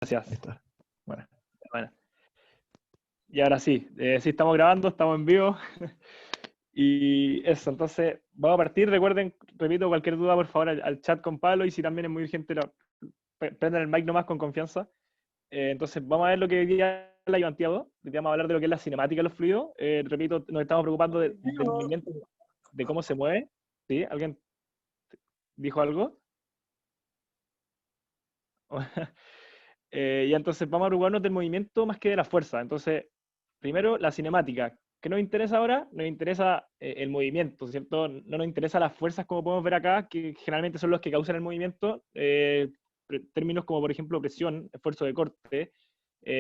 Gracias. Ahí está. Bueno. Bueno. Y ahora sí, sí estamos grabando, estamos en vivo. Y eso, entonces vamos a partir. Recuerden, repito, cualquier duda, por favor, al chat con Pablo. Y si también es muy urgente, prendan el mic nomás con confianza. Entonces, vamos a ver lo que hoy día la ayudantía 2. Hoy día vamos a hablar de lo que es la cinemática de los fluidos. Repito, nos estamos preocupando del movimiento, de cómo se mueve. ¿Sí? ¿Alguien dijo algo? Y entonces vamos a preocuparnos del movimiento más que de la fuerza. Entonces, primero, la cinemática. ¿Qué nos interesa ahora? Nos interesa el movimiento, ¿cierto? No nos interesa las fuerzas como podemos ver acá, que generalmente son los que causan el movimiento. Términos como, por ejemplo, presión, esfuerzo de corte.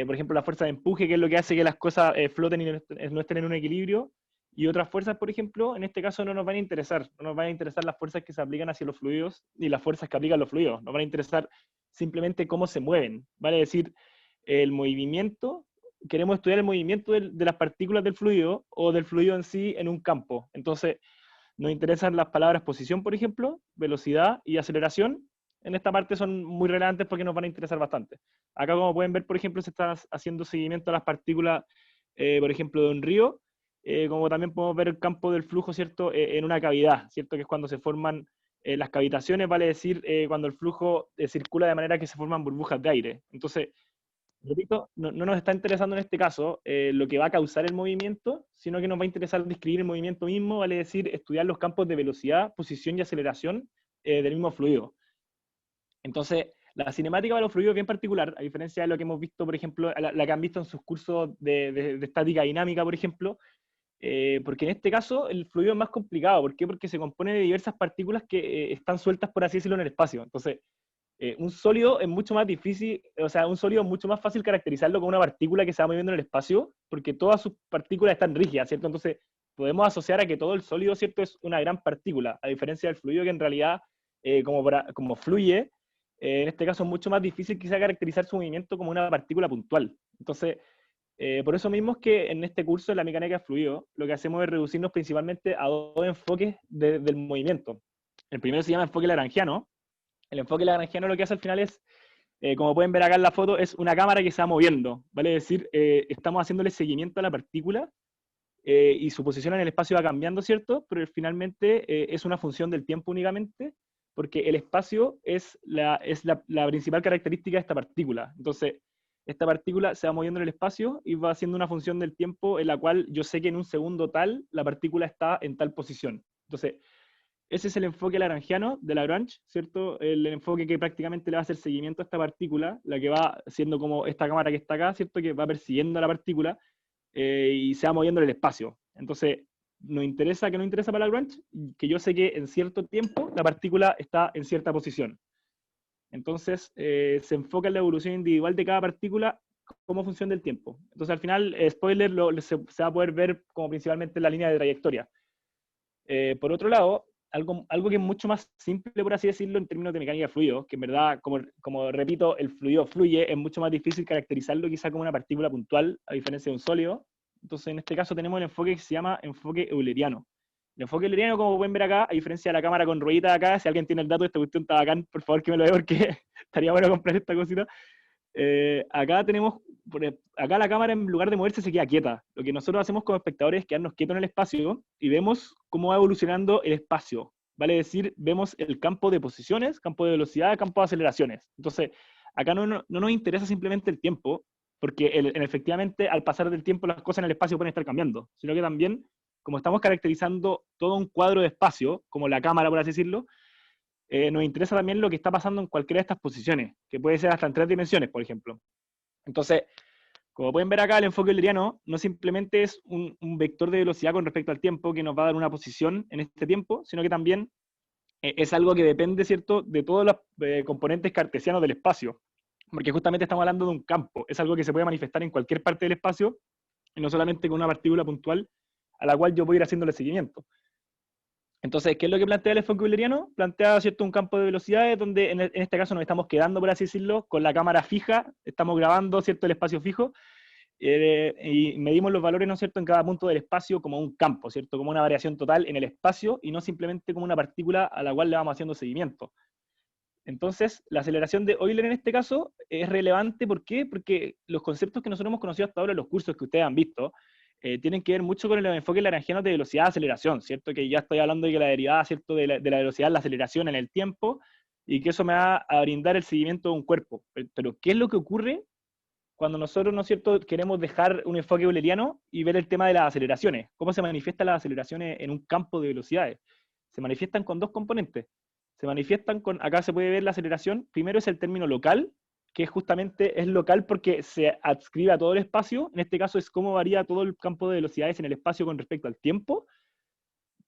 Por ejemplo, la fuerza de empuje, que es lo que hace que las cosas floten y no estén en un equilibrio. Y otras fuerzas, por ejemplo, en este caso no nos van a interesar. No nos van a interesar las fuerzas que se aplican hacia los fluidos, ni las fuerzas que aplican los fluidos. Nos van a interesar simplemente cómo se mueven. Vale decir, el movimiento, queremos estudiar el movimiento de las partículas del fluido o del fluido en sí en un campo. Entonces, nos interesan las palabras posición, por ejemplo, velocidad y aceleración. En esta parte son muy relevantes porque nos van a interesar bastante. Acá, como pueden ver, por ejemplo, se está haciendo seguimiento a las partículas, por ejemplo, de un río, como también podemos ver el campo del flujo, ¿cierto?, en una cavidad, ¿cierto?, que es cuando se forman las cavitaciones, vale decir, cuando el flujo circula de manera que se forman burbujas de aire. Entonces, repito, no nos está interesando en este caso lo que va a causar el movimiento, sino que nos va a interesar describir el movimiento mismo, vale decir, estudiar los campos de velocidad, posición y aceleración del mismo fluido. Entonces, la cinemática de los fluidos es bien particular, a diferencia de lo que hemos visto, por ejemplo, la que han visto en sus cursos de estática dinámica, por ejemplo, porque en este caso el fluido es más complicado. ¿Por qué? Porque se compone de diversas partículas que están sueltas, por así decirlo, en el espacio. Entonces, un sólido es mucho más difícil, o sea, un sólido es mucho más fácil caracterizarlo como una partícula que se va moviendo en el espacio, porque todas sus partículas están rígidas, ¿cierto? Entonces, podemos asociar a que todo el sólido, ¿cierto?, es una gran partícula, a diferencia del fluido que en realidad, como fluye, en este caso es mucho más difícil quizá caracterizar su movimiento como una partícula puntual. Entonces, por eso mismo es que en este curso de la mecánica de fluido, lo que hacemos es reducirnos principalmente a dos enfoques del movimiento. El primero se llama enfoque lagrangiano. El enfoque lagrangiano lo que hace al final es, como pueden ver acá en la foto, es una cámara que se va moviendo. Vale decir, estamos haciéndole seguimiento a la partícula y su posición en el espacio va cambiando, ¿cierto? Pero finalmente es una función del tiempo únicamente, porque el espacio es la principal característica de esta partícula. Entonces, esta partícula se va moviendo en el espacio y va haciendo una función del tiempo en la cual yo sé que en un segundo tal, la partícula está en tal posición. Entonces, ese es el enfoque lagrangiano de Lagrange, ¿cierto? El enfoque que prácticamente le va a hacer seguimiento a esta partícula, la que va siendo como esta cámara que está acá, ¿cierto? Que va persiguiendo a la partícula y se va moviendo en el espacio. Entonces, nos interesa, que no interesa para Lagrange, que yo sé que en cierto tiempo la partícula está en cierta posición. Entonces, se enfoca en la evolución individual de cada partícula como función del tiempo. Entonces, al final, spoiler, se va a poder ver como principalmente la línea de trayectoria. Por otro lado, algo que es mucho más simple, por así decirlo, en términos de mecánica de fluidos, que en verdad, como repito, el fluido fluye, es mucho más difícil caracterizarlo quizá como una partícula puntual, a diferencia de un sólido. Entonces, en este caso tenemos el enfoque que se llama enfoque euleriano. El enfoque euleriano, como pueden ver acá, a diferencia de la cámara con ruedita de acá, si alguien tiene el dato de esta cuestión, está bacán, por favor que me lo dé porque estaría bueno comprar esta cosita. Acá tenemos, acá la cámara en lugar de moverse se queda quieta. Lo que nosotros hacemos como espectadores es quedarnos quietos en el espacio y vemos cómo va evolucionando el espacio. Vale decir, vemos el campo de posiciones, campo de velocidad, campo de aceleraciones. Entonces, acá no nos interesa simplemente el tiempo, porque efectivamente al pasar del tiempo las cosas en el espacio pueden estar cambiando, sino que también, como estamos caracterizando todo un cuadro de espacio, como la cámara, por así decirlo, nos interesa también lo que está pasando en cualquiera de estas posiciones, que puede ser hasta en 3 dimensiones, por ejemplo. Entonces, como pueden ver acá, el enfoque euleriano no simplemente es un vector de velocidad con respecto al tiempo que nos va a dar una posición en este tiempo, sino que también es algo que depende, ¿cierto?, de todos los componentes cartesianos del espacio, porque justamente estamos hablando de un campo, es algo que se puede manifestar en cualquier parte del espacio, y no solamente con una partícula puntual a la cual yo voy a ir haciéndole seguimiento. Entonces, ¿qué es lo que plantea el enfoque euleriano? Plantea, ¿cierto?, un campo de velocidades donde en este caso nos estamos quedando, por así decirlo, con la cámara fija, estamos grabando, ¿cierto?, el espacio fijo, y medimos los valores, ¿no es cierto?, en cada punto del espacio como un campo, ¿cierto?, como una variación total en el espacio y no simplemente como una partícula a la cual le vamos haciendo seguimiento. Entonces, la aceleración de Euler en este caso es relevante. ¿Por qué? Porque los conceptos que nosotros hemos conocido hasta ahora en los cursos que ustedes han visto tienen que ver mucho con el enfoque lagrangiano de velocidad-aceleración, ¿cierto? Que ya estoy hablando de que la derivada, ¿cierto? De la velocidad, la aceleración en el tiempo, y que eso me va a brindar el seguimiento de un cuerpo. Pero ¿qué es lo que ocurre cuando nosotros, ¿no es cierto?, queremos dejar un enfoque euleriano y ver el tema de las aceleraciones? ¿Cómo se manifiestan las aceleraciones en un campo de velocidades? Se manifiestan con dos componentes. Se manifiestan con, acá se puede ver la aceleración, primero es el término local, que justamente es local porque se adscribe a todo el espacio. En este caso es cómo varía todo el campo de velocidades en el espacio con respecto al tiempo.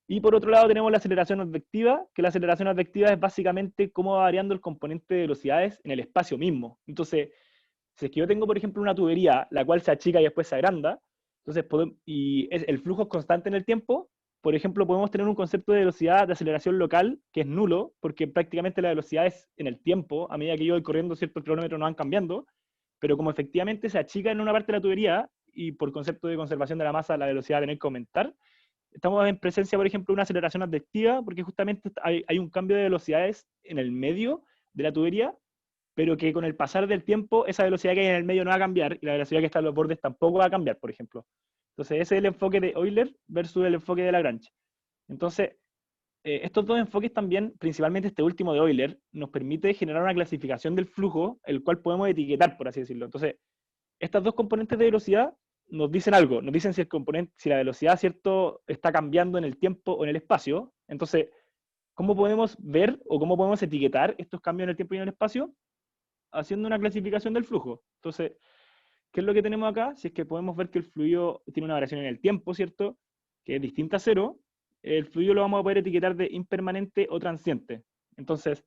Y por otro lado tenemos la aceleración advectiva, que la aceleración advectiva es básicamente cómo va variando el componente de velocidades en el espacio mismo. Entonces, si es que yo tengo, por ejemplo, una tubería, la cual se achica y después se agranda, entonces y el flujo es constante en el tiempo, por ejemplo, podemos tener un concepto de velocidad de aceleración local que es nulo, porque prácticamente la velocidad es en el tiempo, a medida que yo voy corriendo, ciertos kilómetros no van cambiando, pero como efectivamente se achica en una parte de la tubería, y por concepto de conservación de la masa, la velocidad va a tener que aumentar, estamos en presencia, por ejemplo, de una aceleración advectiva, porque justamente hay un cambio de velocidades en el medio de la tubería, pero que con el pasar del tiempo esa velocidad que hay en el medio no va a cambiar y la velocidad que está en los bordes tampoco va a cambiar, por ejemplo. Entonces ese es el enfoque de Euler versus el enfoque de Lagrange. Entonces, estos dos enfoques también, principalmente este último de Euler, nos permite generar una clasificación del flujo, el cual podemos etiquetar, por así decirlo. Entonces, estas dos componentes de velocidad nos dicen algo, nos dicen si, si la velocidad, ¿cierto?, está cambiando en el tiempo o en el espacio. Entonces, ¿cómo podemos ver o cómo podemos etiquetar estos cambios en el tiempo y en el espacio? Haciendo una clasificación del flujo. Entonces, ¿qué es lo que tenemos acá? Si es que podemos ver que el fluido tiene una variación en el tiempo, ¿cierto?, que es distinta a cero, el fluido lo vamos a poder etiquetar de impermanente o transiente. Entonces,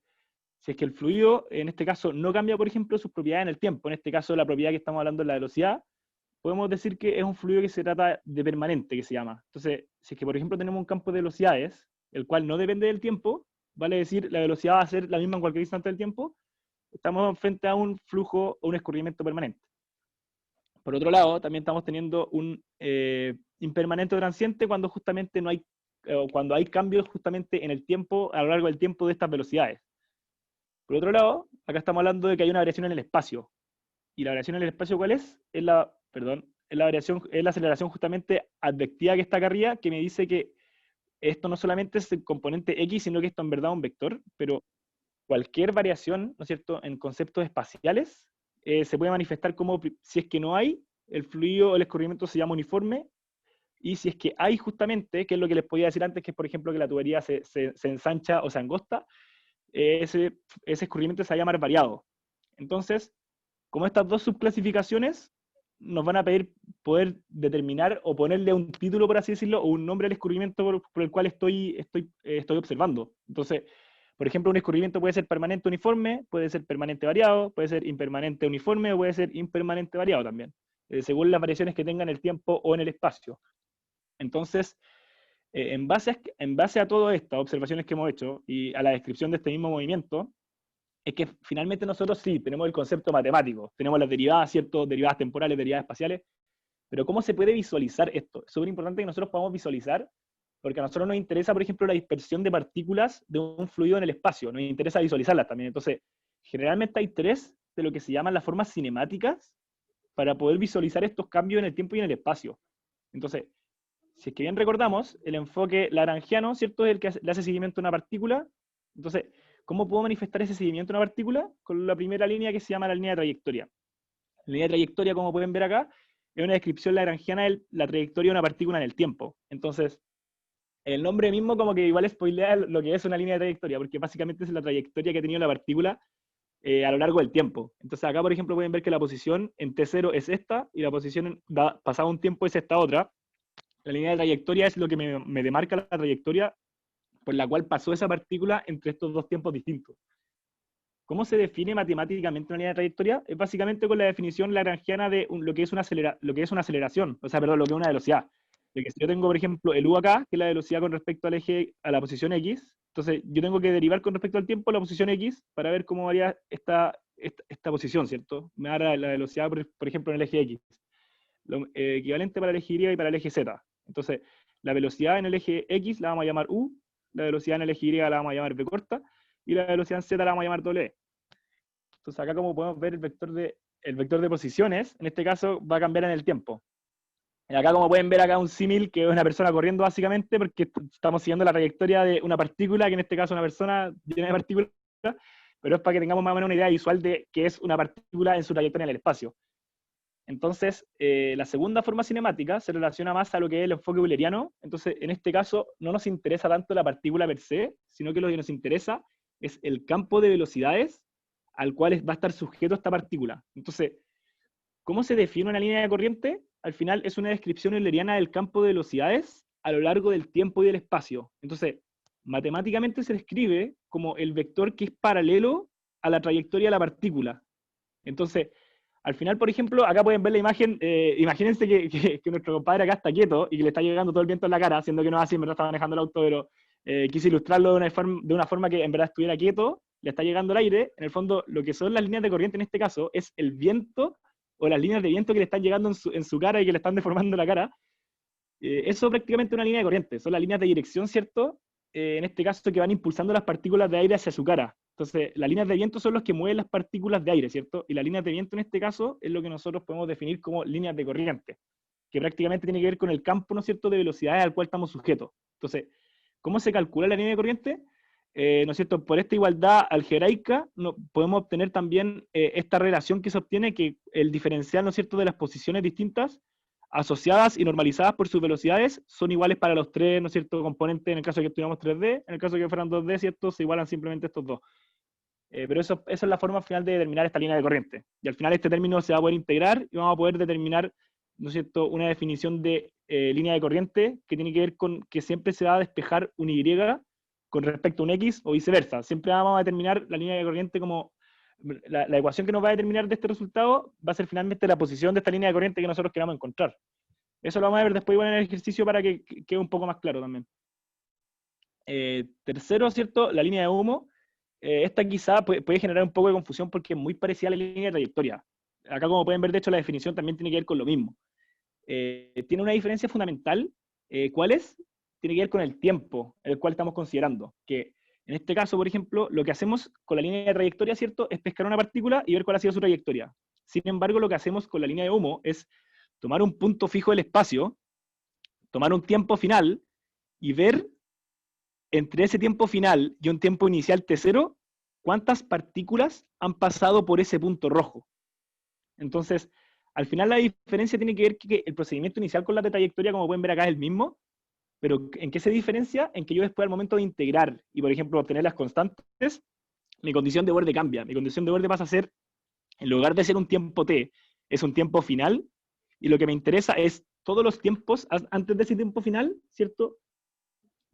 si es que el fluido, en este caso, no cambia, por ejemplo, sus propiedades en el tiempo, en este caso la propiedad que estamos hablando es la velocidad, podemos decir que es un fluido que se trata de permanente, que se llama. Entonces, si es que, por ejemplo, tenemos un campo de velocidades, el cual no depende del tiempo, vale decir, la velocidad va a ser la misma en cualquier instante del tiempo, estamos frente a un flujo o un escurrimiento permanente. Por otro lado, también estamos teniendo un impermanente o transiente cuando justamente no hay, cuando hay cambios justamente en el tiempo, a lo largo del tiempo de estas velocidades. Por otro lado, acá estamos hablando de que hay una variación en el espacio. ¿Y la variación en el espacio cuál es? Es la, perdón, es la variación, es la aceleración justamente advectiva que está acá arriba, que me dice que esto no solamente es el componente X, sino que esto en verdad es un vector, pero cualquier variación, ¿no es cierto?, en conceptos espaciales, se puede manifestar como, si es que no hay, el fluido o el escurrimiento se llama uniforme, y si es que hay justamente, que es lo que les podía decir antes, que es por ejemplo que la tubería se ensancha o se angosta, ese escurrimiento se va a llamar variado. Entonces, como estas dos subclasificaciones nos van a pedir poder determinar o ponerle un título, por así decirlo, o un nombre al escurrimiento por el cual estoy observando. Entonces, por ejemplo, un escurrimiento puede ser permanente uniforme, puede ser permanente variado, puede ser impermanente uniforme o puede ser impermanente variado también, según las variaciones que tenga en el tiempo o en el espacio. Entonces, en base a todas estas observaciones que hemos hecho y a la descripción de este mismo movimiento, es que finalmente nosotros sí tenemos el concepto matemático, tenemos las derivadas, ¿cierto? Derivadas temporales, derivadas espaciales, pero ¿cómo se puede visualizar esto? Es súper importante que nosotros podamos visualizar, porque a nosotros nos interesa, por ejemplo, la dispersión de partículas de un fluido en el espacio, nos interesa visualizarlas también. Entonces, generalmente hay tres de lo que se llaman las formas cinemáticas para poder visualizar estos cambios en el tiempo y en el espacio. Entonces, si es que bien recordamos, el enfoque lagrangiano, ¿cierto?, es el que le hace seguimiento a una partícula. Entonces, ¿cómo puedo manifestar ese seguimiento a una partícula? Con la primera línea que se llama la línea de trayectoria. La línea de trayectoria, como pueden ver acá, es una descripción lagrangiana de la trayectoria de una partícula en el tiempo. Entonces, el nombre mismo como que igual spoilea lo que es una línea de trayectoria, porque básicamente es la trayectoria que ha tenido la partícula a lo largo del tiempo. Entonces acá, por ejemplo, pueden ver que la posición en T0 es esta, y la posición pasado un tiempo es esta otra. La línea de trayectoria es lo que me demarca la trayectoria por la cual pasó esa partícula entre estos dos tiempos distintos. ¿Cómo se define matemáticamente una línea de trayectoria? Es básicamente con la definición lagrangiana de lo que es una aceleración, o sea, perdón, lo que es una velocidad. De que si yo tengo, por ejemplo, el u acá, que es la velocidad con respecto al eje, a la posición x, entonces yo tengo que derivar con respecto al tiempo la posición x para ver cómo varía esta posición, ¿cierto? Me da la velocidad, por ejemplo, en el eje x. Equivalente para el eje y y para el eje z. Entonces, la velocidad en el eje x la vamos a llamar u, la velocidad en el eje y la vamos a llamar v corta, y la velocidad en z la vamos a llamar w. Entonces acá como podemos ver el vector de posiciones, en este caso va a cambiar en el tiempo. Y acá como pueden ver acá un símil que es una persona corriendo básicamente porque estamos siguiendo la trayectoria de una partícula, que en este caso es una persona llena de partículas, pero es para que tengamos más o menos una idea visual de qué es una partícula en su trayectoria en el espacio. Entonces, la segunda forma cinemática se relaciona más a lo que es el enfoque euleriano. Entonces, en este caso, no nos interesa tanto la partícula per se, sino que lo que nos interesa es el campo de velocidades al cual va a estar sujeto esta partícula. Entonces, ¿cómo se define una línea de corriente? Al final es una descripción euleriana del campo de velocidades a lo largo del tiempo y del espacio. Entonces, matemáticamente se describe como el vector que es paralelo a la trayectoria de la partícula. Entonces, al final, por ejemplo, acá pueden ver la imagen, imagínense que nuestro compadre acá está quieto y que le está llegando todo el viento en la cara, siendo que no es así, en verdad está manejando el auto, pero quise ilustrarlo de una forma que en verdad estuviera quieto, le está llegando el aire. En el fondo, lo que son las líneas de corriente en este caso es el viento o las líneas de viento que le están llegando en su cara y que le están deformando la cara. Eso es prácticamente una línea de corriente, son las líneas de dirección, ¿cierto? En este caso que van impulsando las partículas de aire hacia su cara. Entonces, las líneas de viento son los que mueven las partículas de aire, ¿cierto? Y las líneas de viento en este caso es lo que nosotros podemos definir como líneas de corriente, que prácticamente tiene que ver con el campo, ¿no es cierto?, de velocidades al cual estamos sujetos. Entonces, ¿cómo se calcula la línea de corriente? ¿No es cierto? Por esta igualdad algebraica podemos obtener también esta relación que se obtiene, que el diferencial, ¿no es cierto?, de las posiciones distintas asociadas y normalizadas por sus velocidades son iguales para los tres, ¿no es cierto?, componentes, en el caso de que estudiamos 3D, en el caso de que fueran 2D, ¿cierto?, se igualan simplemente estos dos. Pero esa es la forma final de determinar esta línea de corriente. Y al final este término se va a poder integrar y vamos a poder determinar, ¿no es cierto?, una definición de línea de corriente que tiene que ver con que siempre se va a despejar un Y con respecto a un X o viceversa. Siempre vamos a determinar la línea de corriente como la ecuación que nos va a determinar de este resultado va a ser finalmente la posición de esta línea de corriente que nosotros queramos encontrar. Eso lo vamos a ver después igual en el ejercicio para que quede un poco más claro también. Tercero, ¿cierto? La línea de humo. Esta quizá puede generar un poco de confusión porque es muy parecida a la línea de trayectoria. Acá, como pueden ver, de hecho, la definición también tiene que ver con lo mismo. Tiene una diferencia fundamental. ¿Cuál es? Tiene que ver con el tiempo, el cual estamos considerando. Que en este caso, por ejemplo, lo que hacemos con la línea de trayectoria, ¿cierto?, es pescar una partícula y ver cuál ha sido su trayectoria. Sin embargo, lo que hacemos con la línea de humo es tomar un punto fijo del espacio, tomar un tiempo final y ver entre ese tiempo final y un tiempo inicial T0, cuántas partículas han pasado por ese punto rojo. Entonces, al final la diferencia tiene que ver que el procedimiento inicial con la de trayectoria, como pueden ver acá, es el mismo, pero ¿en qué se diferencia? En que yo después al momento de integrar y, por ejemplo, obtener las constantes, mi condición de borde cambia. Mi condición de borde pasa a ser, en lugar de ser un tiempo t, es un tiempo final, y lo que me interesa es todos los tiempos antes de ese tiempo final, ¿cierto?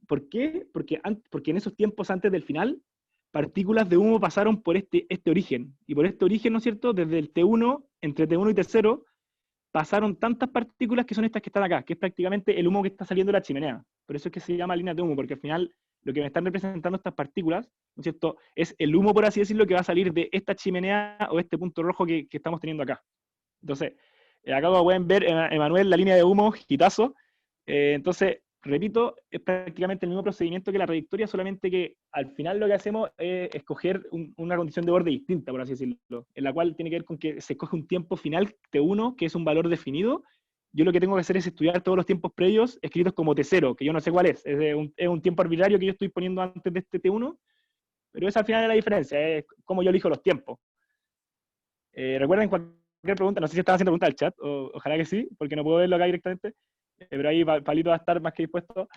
¿Por qué? Porque en esos tiempos antes del final, partículas de humo pasaron por este origen, y por este origen, ¿no es cierto?, desde el T1, entre T1 y T0, pasaron tantas partículas que son estas que están acá, que es prácticamente el humo que está saliendo de la chimenea. Por eso es que se llama línea de humo, porque al final lo que me están representando estas partículas, ¿no es cierto?, es el humo, por así decirlo, que va a salir de esta chimenea o este punto rojo que estamos teniendo acá. Entonces, acá como pueden ver, Emanuel, la línea de humo, hitazo. Entonces, repito, es prácticamente el mismo procedimiento que la trayectoria, solamente que al final lo que hacemos es escoger una condición de borde distinta, por así decirlo, en la cual tiene que ver con que se escoge un tiempo final T1, que es un valor definido. Yo lo que tengo que hacer es estudiar todos los tiempos previos escritos como T0, que yo no sé cuál es un tiempo arbitrario que yo estoy poniendo antes de este T1, pero esa al final es la diferencia, es cómo yo elijo los tiempos. Recuerden cualquier pregunta, no sé si estaban haciendo preguntas al chat, ojalá que sí, porque no puedo verlo acá directamente, pero ahí Palito va a estar más que dispuesto.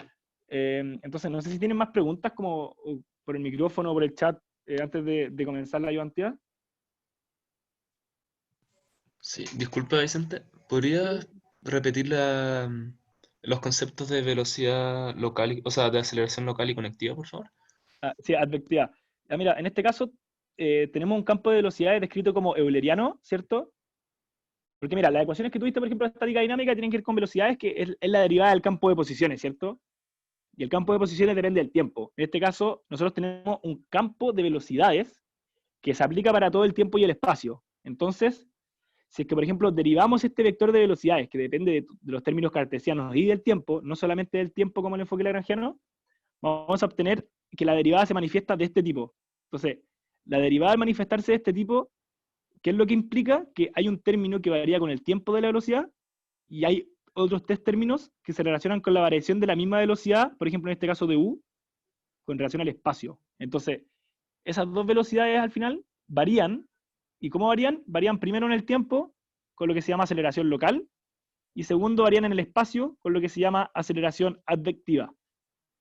Entonces, no sé si tienen más preguntas como por el micrófono o por el chat antes de comenzar la ayudantía. Sí, disculpa Vicente, ¿podrías repetir los conceptos de velocidad local, o sea, de aceleración local y conectiva, por favor? Sí, advectiva. Ya, mira, en este caso tenemos un campo de velocidades descrito como euleriano, ¿cierto? Porque mira, las ecuaciones que tuviste, por ejemplo, de estática dinámica, tienen que ver con velocidades, que es la derivada del campo de posiciones, ¿cierto? Y el campo de posiciones depende del tiempo. En este caso, nosotros tenemos un campo de velocidades que se aplica para todo el tiempo y el espacio. Entonces, si es que, por ejemplo, derivamos este vector de velocidades, que depende de los términos cartesianos y del tiempo, no solamente del tiempo como el enfoque lagrangiano, vamos a obtener que la derivada se manifiesta de este tipo. Entonces, la derivada al manifestarse de este tipo, ¿qué es lo que implica? Que hay un término que varía con el tiempo de la velocidad, y hay otros tres términos que se relacionan con la variación de la misma velocidad, por ejemplo, en este caso de u, con relación al espacio. Entonces, esas dos velocidades al final varían, ¿y cómo varían? Varían primero en el tiempo, con lo que se llama aceleración local, y segundo, varían en el espacio, con lo que se llama aceleración advectiva.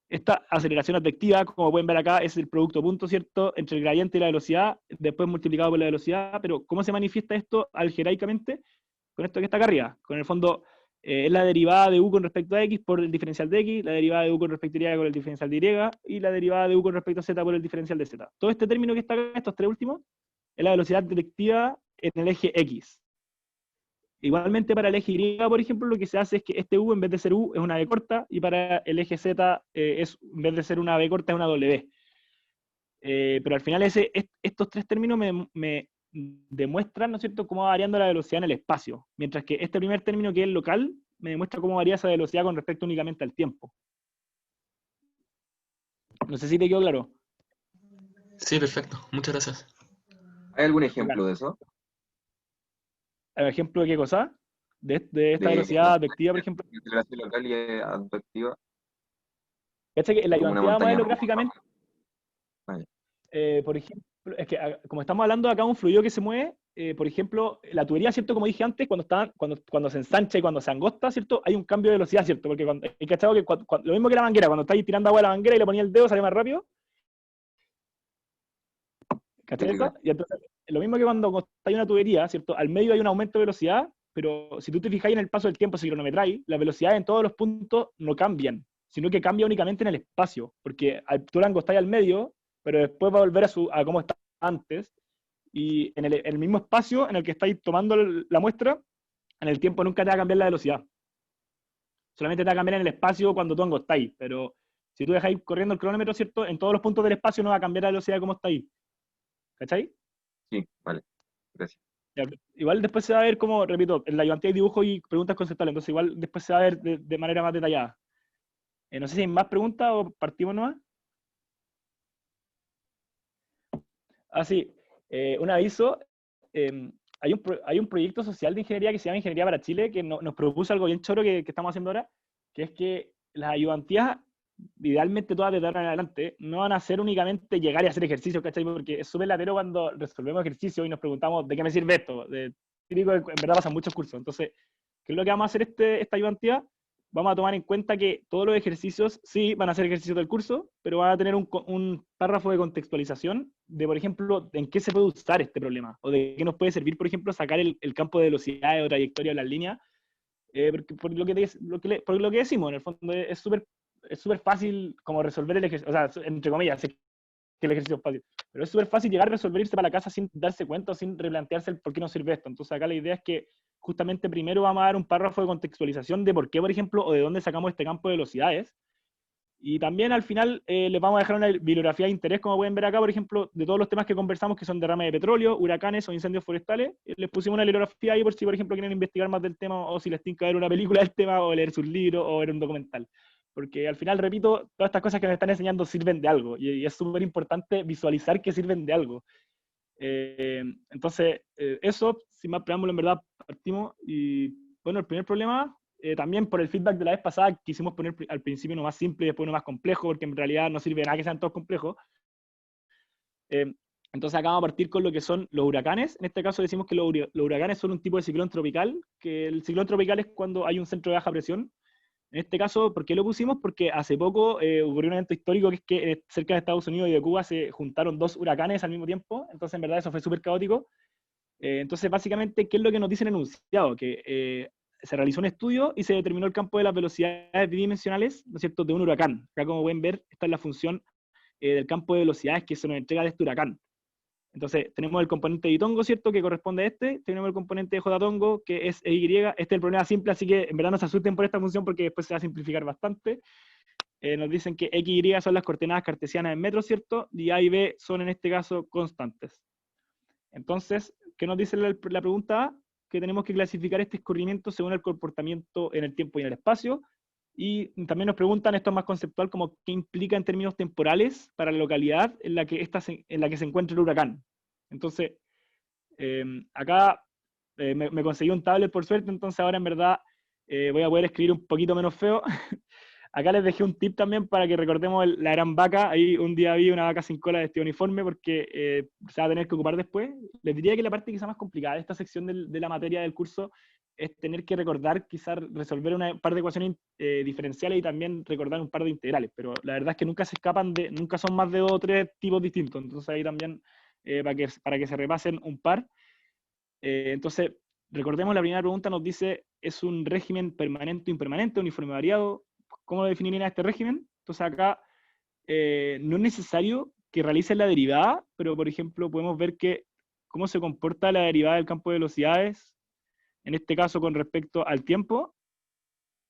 Esta aceleración advectiva, como pueden ver acá, es el producto punto, ¿cierto?, entre el gradiente y la velocidad, después multiplicado por la velocidad, pero ¿cómo se manifiesta esto algebraicamente? Con esto que está acá arriba. Con el fondo, es la derivada de u con respecto a x por el diferencial de x, la derivada de u con respecto a y con el diferencial de y la derivada de u con respecto a z por el diferencial de z. Todo este término que está acá, estos tres últimos, es la velocidad detectiva en el eje x. Igualmente para el eje Y, por ejemplo, lo que se hace es que este U, en vez de ser U, es una B corta, y para el eje Z, en vez de ser una B corta, es una W. Pero al final estos tres términos me demuestran, ¿no es cierto?, cómo va variando la velocidad en el espacio, mientras que este primer término, que es el local, me demuestra cómo varía esa velocidad con respecto únicamente al tiempo. No sé si te quedó claro. Sí, perfecto. Muchas gracias. ¿Hay algún Bacán. ejemplo de eso? ¿Ejemplo de qué cosa? De esta De velocidad advectiva, por ejemplo. aceleración local y advectiva, ¿Cachai? Que en la como una ayudantiva vamos a montaña verlo rusa. gráficamente. Vale. Por ejemplo, es que como estamos hablando de acá de un fluido que se mueve, por ejemplo, la tubería, ¿cierto? Como dije antes, cuando se ensancha y cuando se angosta, ¿cierto? Hay un cambio de velocidad, ¿cierto? Porque ¿cachai? Que lo mismo que la manguera, cuando estáis tirando agua a la manguera y le ponía el dedo, sale más rápido. ¿Cachai Sí, eso? Y entonces, lo mismo que cuando hay una tubería, ¿cierto? Al medio hay un aumento de velocidad, pero si tú te fijas en el paso del tiempo, si cronometráis, las velocidades en todos los puntos no cambian, sino que cambia únicamente en el espacio, porque tú la angostáis al medio, pero después va a volver a como estaba antes, y en el mismo espacio en el que estáis tomando la muestra, en el tiempo nunca te va a cambiar la velocidad. Solamente te va a cambiar en el espacio cuando tú angostáis, pero si tú dejáis corriendo el cronómetro, ¿cierto? En todos los puntos del espacio no va a cambiar la velocidad como está ahí. ¿Cachai? sí, vale. Gracias. Ya, igual después se va a ver como, repito, en la ayudantía hay dibujo y preguntas conceptuales, entonces igual después se va a ver de manera más detallada. No sé si hay más preguntas o partimos nomás. Ah, sí, un aviso. Hay un proyecto social de ingeniería que se llama Ingeniería para Chile, que nos propuso algo bien choro que estamos haciendo ahora, que es que las ayudantías, idealmente todas de ahora en adelante, no van a ser únicamente llegar y hacer ejercicio, ¿cachai? Porque es súper latero cuando resolvemos ejercicio y nos preguntamos, ¿de qué me sirve esto? Típico, en verdad pasan muchos cursos. Entonces, ¿qué es lo que vamos a hacer esta ayudantía? Vamos a tomar en cuenta que todos los ejercicios, sí, van a ser ejercicios del curso, pero van a tener un párrafo de contextualización de, por ejemplo, en qué se puede usar este problema, o de qué nos puede servir, por ejemplo, sacar el campo de velocidad o trayectoria de las líneas, por lo que decimos, en el fondo es súper fácil como resolver el ejercicio, o sea, entre comillas, sé que el ejercicio es fácil, pero es súper fácil llegar a resolverse para la casa sin darse cuenta o sin replantearse el por qué no sirve esto. Entonces acá la idea es que justamente primero vamos a dar un párrafo de contextualización de por qué, por ejemplo, o de dónde sacamos este campo de velocidades. Y también al final les vamos a dejar una bibliografía de interés, como pueden ver acá, por ejemplo, de todos los temas que conversamos, que son derrame de petróleo, huracanes o incendios forestales. Les pusimos una bibliografía ahí por si, por ejemplo, quieren investigar más del tema, o si les tienen que ver una película del tema, o leer sus libros, o ver un documental. Porque al final, repito, todas estas cosas que nos están enseñando sirven de algo, y es súper importante visualizar que sirven de algo. Entonces, eso, sin más preámbulo, en verdad, partimos. Y bueno, el primer problema, también por el feedback de la vez pasada, quisimos poner al principio uno más simple y después uno más complejo, porque en realidad no sirve de nada que sean todos complejos. Entonces acá vamos a partir con lo que son los huracanes. En este caso decimos que los huracanes son un tipo de ciclón tropical, que el ciclón tropical es cuando hay un centro de baja presión. En este caso, ¿por qué lo pusimos? Porque hace poco ocurrió un evento histórico, que es que cerca de Estados Unidos y de Cuba se juntaron dos huracanes al mismo tiempo, entonces en verdad eso fue súper caótico. Entonces básicamente, ¿qué es lo que nos dice el enunciado? Que se realizó un estudio y se determinó el campo de las velocidades bidimensionales, ¿no es cierto?, de un huracán. Acá, como pueden ver, esta es la función del campo de velocidades que se nos entrega de este huracán. Entonces, tenemos el componente de Tongo, ¿cierto?, que corresponde a este. Tenemos el componente de J Tongo, que es EY. Este es el problema simple, así que en verdad no se asusten por esta función porque después se va a simplificar bastante. Nos dicen que X y Y son las coordenadas cartesianas en metros, ¿cierto? Y A y B son en este caso constantes. Entonces, ¿qué nos dice la pregunta A? Que tenemos que clasificar este escurrimiento según el comportamiento en el tiempo y en el espacio. Y también nos preguntan, esto es más conceptual, como qué implica en términos temporales para la localidad en la que, en la que se encuentra el huracán. Entonces, acá me conseguí un tablet por suerte, entonces ahora en verdad voy a poder escribir un poquito menos feo. Acá les dejé un tip también para que recordemos la gran vaca. Ahí un día vi una vaca sin cola de este uniforme porque se va a tener que ocupar después. Les diría que la parte quizá más complicada de esta sección de la materia del curso es tener que recordar, quizás resolver un par de ecuaciones diferenciales y también recordar un par de integrales, pero la verdad es que nunca se escapan nunca son más de 2 o 3 tipos distintos, entonces ahí también para que se repasen un par. Entonces, recordemos la primera pregunta nos dice, ¿es un régimen permanente o impermanente, uniforme variado? ¿Cómo lo definirían este régimen? Entonces acá no es necesario que realicen la derivada, pero por ejemplo podemos ver que cómo se comporta la derivada del campo de velocidades, en este caso con respecto al tiempo.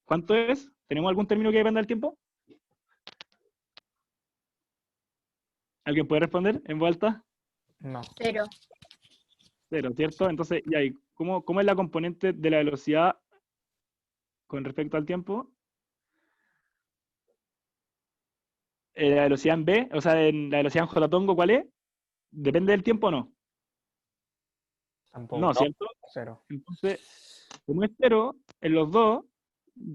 ¿Cuánto es? ¿Tenemos algún término que dependa del tiempo? ¿Alguien puede responder en voz alta? No. 0. 0, ¿cierto? Entonces, y ahí, ¿cómo es la componente de la velocidad con respecto al tiempo? La velocidad en B, o sea, la velocidad en J-tongo, ¿cuál es? ¿Depende del tiempo o no? Tampoco. No, ¿cierto? 0. Entonces, como es 0, en los dos,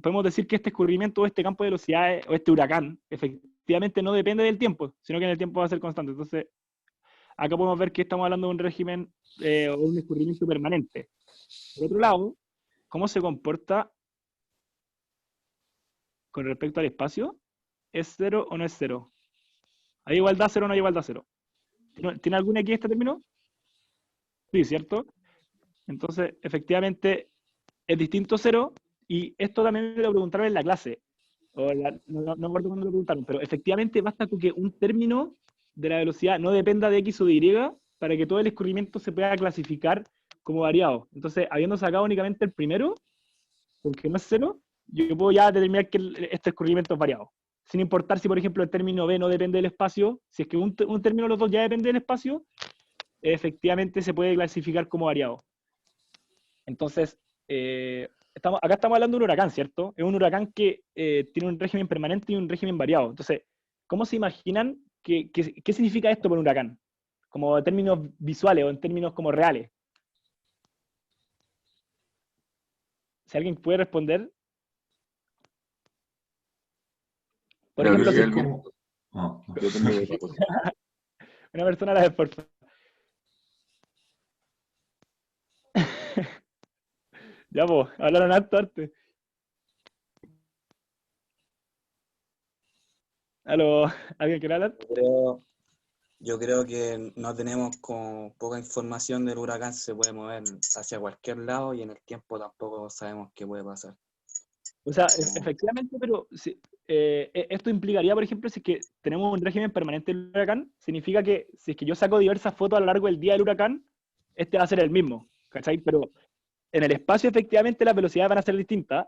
podemos decir que este escurrimiento o este campo de velocidades o este huracán, efectivamente no depende del tiempo, sino que en el tiempo va a ser constante. Entonces, acá podemos ver que estamos hablando de un régimen o un escurrimiento permanente. Por otro lado, ¿cómo se comporta con respecto al espacio? ¿Es 0 o no es 0? ¿Hay igualdad 0 o no hay igualdad 0? ¿Tiene alguna aquí este término? Sí, ¿cierto? Entonces, efectivamente, es distinto 0, y esto también me lo preguntaron en la clase, no me acuerdo cuándo lo preguntaron, pero efectivamente basta con que un término de la velocidad no dependa de X o de Y para que todo el escurrimiento se pueda clasificar como variado. Entonces, habiendo sacado únicamente el primero, porque no es 0, yo puedo ya determinar que este escurrimiento es variado. Sin importar si, por ejemplo, el término B no depende del espacio, si es que un término de los dos ya depende del espacio, efectivamente se puede clasificar como variado. Entonces, acá estamos hablando de un huracán, ¿cierto? Es un huracán que tiene un régimen permanente y un régimen variado. Entonces, ¿cómo se imaginan qué significa esto por un huracán? Como en términos visuales o en términos como reales. Si alguien puede responder. Por Creo ejemplo, que si alguien- No, no. Depende de otra cosa. una persona la por favor. Ya, pues, hablaron harto arte. ¿Aló? ¿Alguien quiere hablar? Yo creo que no tenemos con poca información del huracán, se puede mover hacia cualquier lado y en el tiempo tampoco sabemos qué puede pasar. O sea, efectivamente, pero esto implicaría, por ejemplo, si es que tenemos un régimen permanente del huracán, significa que si es que yo saco diversas fotos a lo largo del día del huracán, este va a ser el mismo, ¿cachai? Pero en el espacio, efectivamente, las velocidades van a ser distintas,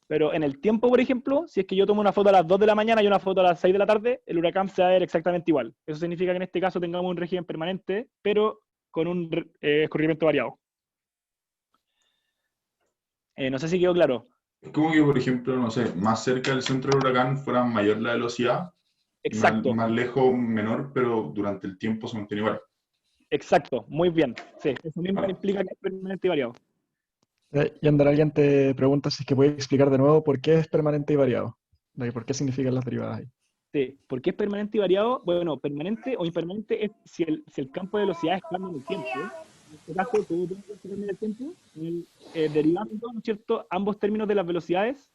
pero en el tiempo, por ejemplo, si es que yo tomo una foto a las 2 de la mañana y una foto a las 6 de la tarde, el huracán se va a ver exactamente igual. Eso significa que en este caso tengamos un régimen permanente, pero con un escurrimiento variado. No sé si quedó claro. Es como que, por ejemplo, no sé, más cerca del centro del huracán fuera mayor la velocidad, Exacto. más lejos menor, pero durante el tiempo se mantiene igual. Exacto, muy bien. Sí, eso mismo Vale. implica que es permanente y variado. Y Ander, alguien te pregunta si es que puedes explicar de nuevo por qué es permanente y variado. ¿Por qué significan las derivadas ahí? Sí, ¿por qué es permanente y variado? Bueno, permanente o impermanente es si el campo de velocidades cambia en el tiempo. En este caso, ¿cómo tiene que cambiar el tiempo? Derivando, ¿no es cierto?, ambos términos de las velocidades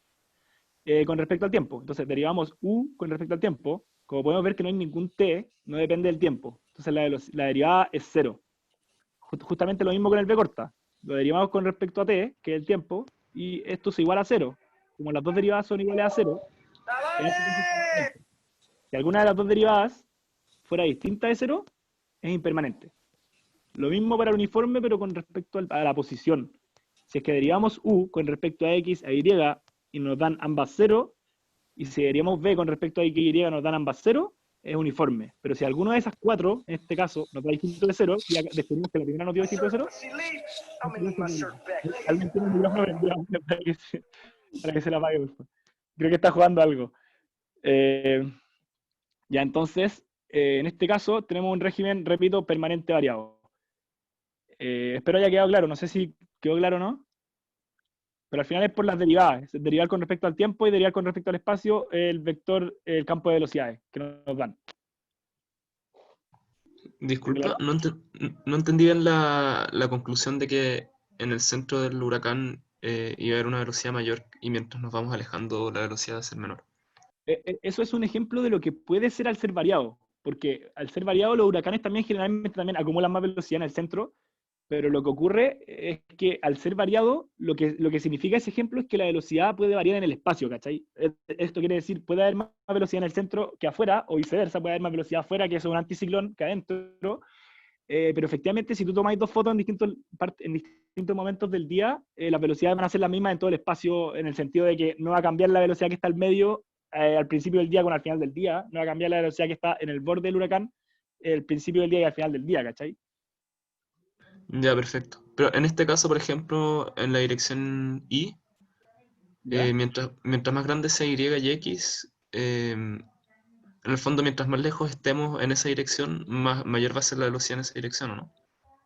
con respecto al tiempo. Entonces, derivamos U con respecto al tiempo. Como podemos ver que no hay ningún T, no depende del tiempo. Entonces, la derivada es 0. Justamente lo mismo con el B corta. Lo derivamos con respecto a T, que es el tiempo, y esto es igual a 0. Como las dos derivadas son iguales a 0, si alguna de las dos derivadas fuera distinta de 0, es impermanente. Lo mismo para el uniforme, pero con respecto a la posición. Si es que derivamos U con respecto a X e Y y nos dan ambas 0, y si derivamos B con respecto a X y Y nos dan ambas 0, es uniforme. Pero si alguna de esas cuatro, en este caso, nos da distinto de 0, ya descubrimos que la primera nos dio distinto de 0, alguien tiene el micrófono prendido para que se la apague, por favor. creo que está jugando algo. Ya, entonces, en este caso, tenemos un régimen, repito, permanente variado. Espero haya quedado claro, no sé si quedó claro o no, pero al final es por las derivadas, es derivar con respecto al tiempo y derivar con respecto al espacio el vector, el campo de velocidades que nos dan. Disculpa, ¿Claro? no entendí bien la conclusión de que en el centro del huracán iba a haber una velocidad mayor y mientras nos vamos alejando la velocidad va a ser menor. Eso es un ejemplo de lo que puede ser al ser variado, porque al ser variado los huracanes también generalmente también acumulan más velocidad en el centro, pero lo que ocurre es que al ser variado, lo que significa ese ejemplo es que la velocidad puede variar en el espacio, ¿cachai? Esto quiere decir, puede haber más velocidad en el centro que afuera, o viceversa, puede haber más velocidad afuera, que es un anticiclón, que adentro, pero efectivamente si tú tomáis dos fotos en distintos momentos del día, las velocidades van a ser las mismas en todo el espacio, en el sentido de que no va a cambiar la velocidad que está al medio al principio del día con al final del día, no va a cambiar la velocidad que está en el borde del huracán, el principio del día y al final del día, ¿cachai? Ya, perfecto. Pero en este caso, por ejemplo, en la dirección Y, ¿Ya? mientras más grande sea Y y X, en el fondo, mientras más lejos estemos en esa dirección, mayor va a ser la velocidad en esa dirección, ¿o no?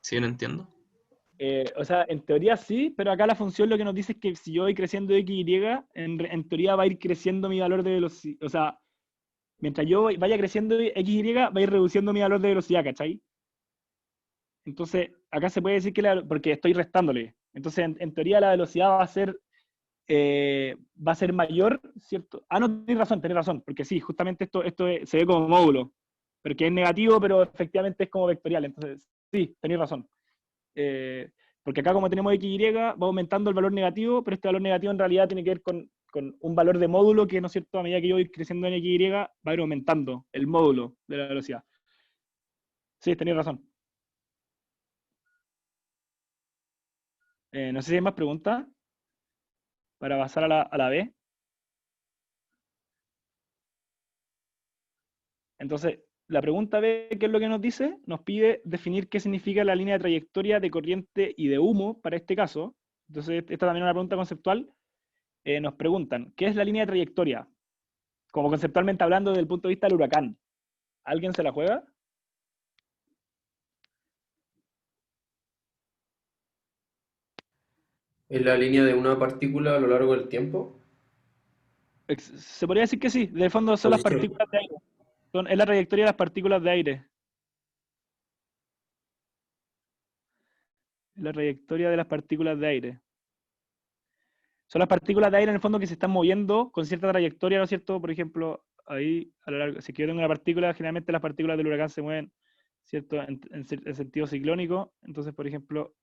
¿Sí bien entiendo? O sea, en teoría sí, pero acá la función lo que nos dice es que si yo voy creciendo X, Y, en teoría va a ir creciendo mi valor de velocidad. O sea, mientras yo vaya creciendo X, Y, va a ir reduciendo mi valor de velocidad, ¿cachai? Entonces, acá se puede decir que porque estoy restándole. Entonces, en teoría la velocidad va a ser mayor, ¿cierto? Ah, no, tenés razón, porque sí, justamente esto se ve como módulo, porque es negativo, pero efectivamente es como vectorial. Entonces, sí, tenéis razón. Porque acá como tenemos X, Y, va aumentando el valor negativo, pero este valor negativo en realidad tiene que ver con un valor de módulo que, ¿no es cierto?, a medida que yo voy creciendo en X, Y, va a ir aumentando el módulo de la velocidad. Sí, tenéis razón. No sé si hay más preguntas para pasar a la B. Entonces, la pregunta B, ¿qué es lo que nos dice? Nos pide definir qué significa la línea de trayectoria de corriente y de humo para este caso. Entonces, esta también es una pregunta conceptual. Nos preguntan, ¿qué es la línea de trayectoria? Como conceptualmente hablando desde el punto de vista del huracán. ¿Alguien se la juega? ¿Es la línea de una partícula a lo largo del tiempo? Se podría decir que sí. De fondo son las Posición. partículas de aire. Es la trayectoria de las partículas de aire. Es la trayectoria de las partículas de aire. Son las partículas de aire en el fondo que se están moviendo con cierta trayectoria, ¿no es cierto? Por ejemplo, ahí, a lo largo, si yo tengo una partícula, generalmente las partículas del huracán se mueven, ¿cierto?, en sentido ciclónico. Entonces, por ejemplo,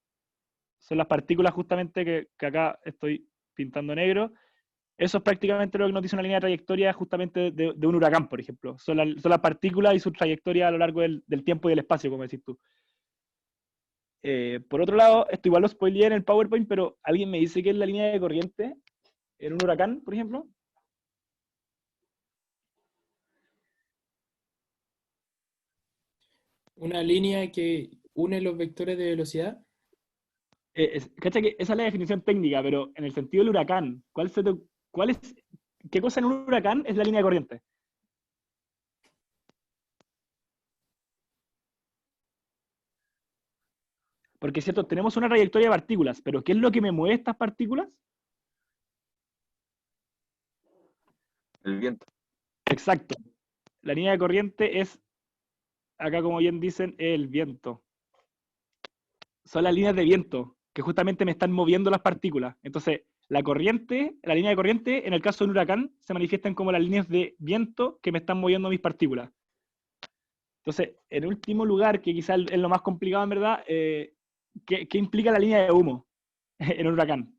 son las partículas justamente que acá estoy pintando negro. Eso es prácticamente lo que nos dice una línea de trayectoria justamente de un huracán, por ejemplo. Son las partículas y su trayectoria a lo largo del tiempo y del espacio, como decís tú. Por otro lado, esto igual lo spoileé en el PowerPoint, pero ¿alguien me dice qué es la línea de corriente en un huracán, por ejemplo? Una línea que une los vectores de velocidad. Cacha que esa es la definición técnica, pero en el sentido del huracán, ¿qué cosa en un huracán es la línea de corriente? Porque es cierto, tenemos una trayectoria de partículas, pero ¿qué es lo que me mueve estas partículas? El viento. Exacto. La línea de corriente es, acá como bien dicen, el viento. Son las líneas de viento que justamente me están moviendo las partículas. Entonces, la línea de corriente, en el caso de un huracán, se manifiestan como las líneas de viento que me están moviendo mis partículas. Entonces, en último lugar, que quizás es lo más complicado en verdad, ¿qué implica la línea de humo en un huracán?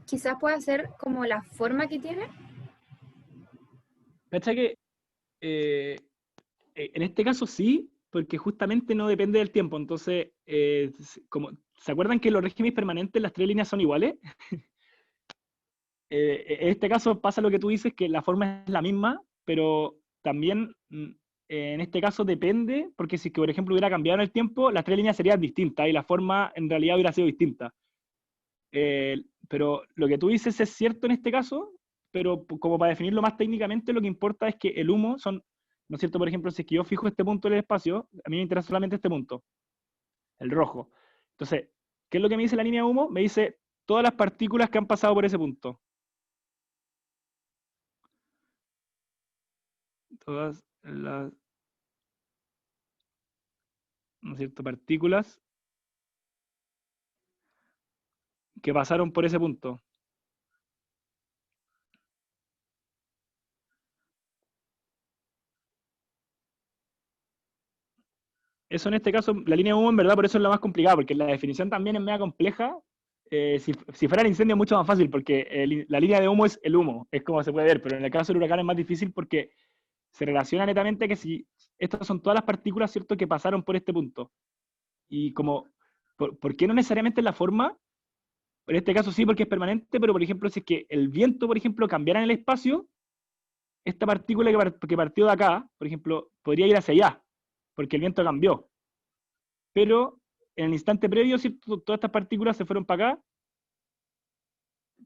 Quizás pueda ser como la forma que tiene. ¿Cacha que en este caso sí, porque justamente no depende del tiempo? Entonces, ¿se acuerdan que los regímenes permanentes, las tres líneas son iguales? en este caso pasa lo que tú dices, que la forma es la misma, pero también en este caso depende, porque si que, por ejemplo, hubiera cambiado en el tiempo, las tres líneas serían distintas y la forma en realidad hubiera sido distinta. Pero lo que tú dices es cierto en este caso, pero como para definirlo más técnicamente, lo que importa es que el humo son, ¿no es cierto? Por ejemplo, si es que yo fijo este punto en el espacio, a mí me interesa solamente este punto, el rojo. Entonces, ¿qué es lo que me dice la línea de humo? Me dice todas las partículas que han pasado por ese punto. Todas las, ¿no es cierto?, partículas que pasaron por ese punto. Eso en este caso, la línea de humo en verdad por eso es la más complicada, porque la definición también es media compleja. Si fuera el incendio es mucho más fácil, porque la línea de humo es el humo, es como se puede ver, pero en el caso del huracán es más difícil porque se relaciona netamente que si estas son todas las partículas, ¿cierto?, que pasaron por este punto. Y como, ¿por qué no necesariamente en la forma? En este caso sí, porque es permanente, pero por ejemplo, si es que el viento, por ejemplo, cambiara en el espacio, esta partícula que partió de acá, por ejemplo, podría ir hacia allá, porque el viento cambió. Pero en el instante previo, ¿cierto?, todas estas partículas se fueron para acá,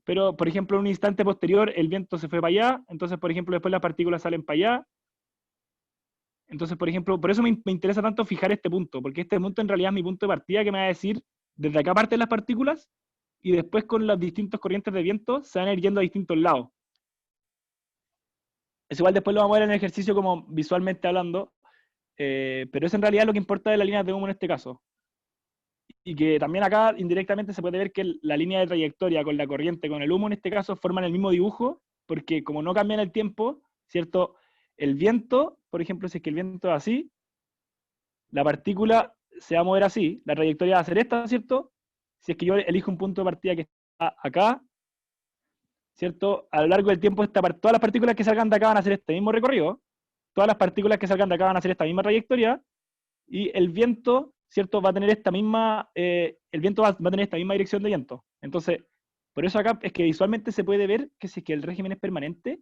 pero por ejemplo en un instante posterior el viento se fue para allá, entonces por ejemplo después las partículas salen para allá. Entonces, por ejemplo, por eso me interesa tanto fijar este punto, porque este punto en realidad es mi punto de partida que me va a decir, desde acá parten las partículas, y después con las distintas corrientes de viento se van a ir yendo a distintos lados. Es igual después lo vamos a ver en el ejercicio como visualmente hablando, pero eso en realidad es lo que importa de la línea de humo en este caso. Y que también acá indirectamente se puede ver que la línea de trayectoria con la corriente, con el humo en este caso, forman el mismo dibujo, porque como no cambian el tiempo, ¿cierto? El viento, por ejemplo, si es que el viento es así, la partícula se va a mover así, la trayectoria va a ser esta, ¿cierto? Si es que yo elijo un punto de partida que está acá, ¿cierto? A lo largo del tiempo, todas las partículas que salgan de acá van a hacer este mismo recorrido, todas las partículas que salgan de acá van a hacer esta misma trayectoria, y el viento, ¿cierto?, va a tener esta misma, el viento va a tener esta misma dirección de viento. Entonces, por eso acá es que visualmente se puede ver que si es que el régimen es permanente,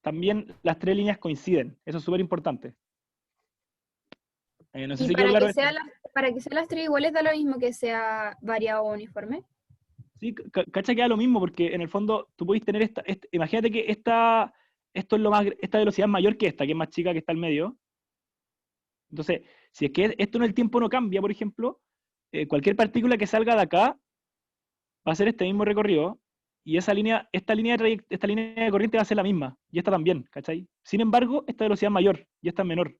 también las tres líneas coinciden. Eso es súper importante. No sé Y si quedó claro esto. para que sean las tres iguales da lo mismo que sea variado o uniforme. Sí, cacha que da lo mismo, porque en el fondo tú podés tener imagínate que esta velocidad es mayor que esta, que es más chica que está al medio. Entonces, si es que esto en el tiempo no cambia, por ejemplo, cualquier partícula que salga de acá va a hacer este mismo recorrido, y esta línea de corriente va a ser la misma, y esta también, ¿cachai? Sin embargo, esta velocidad es mayor, y esta es menor.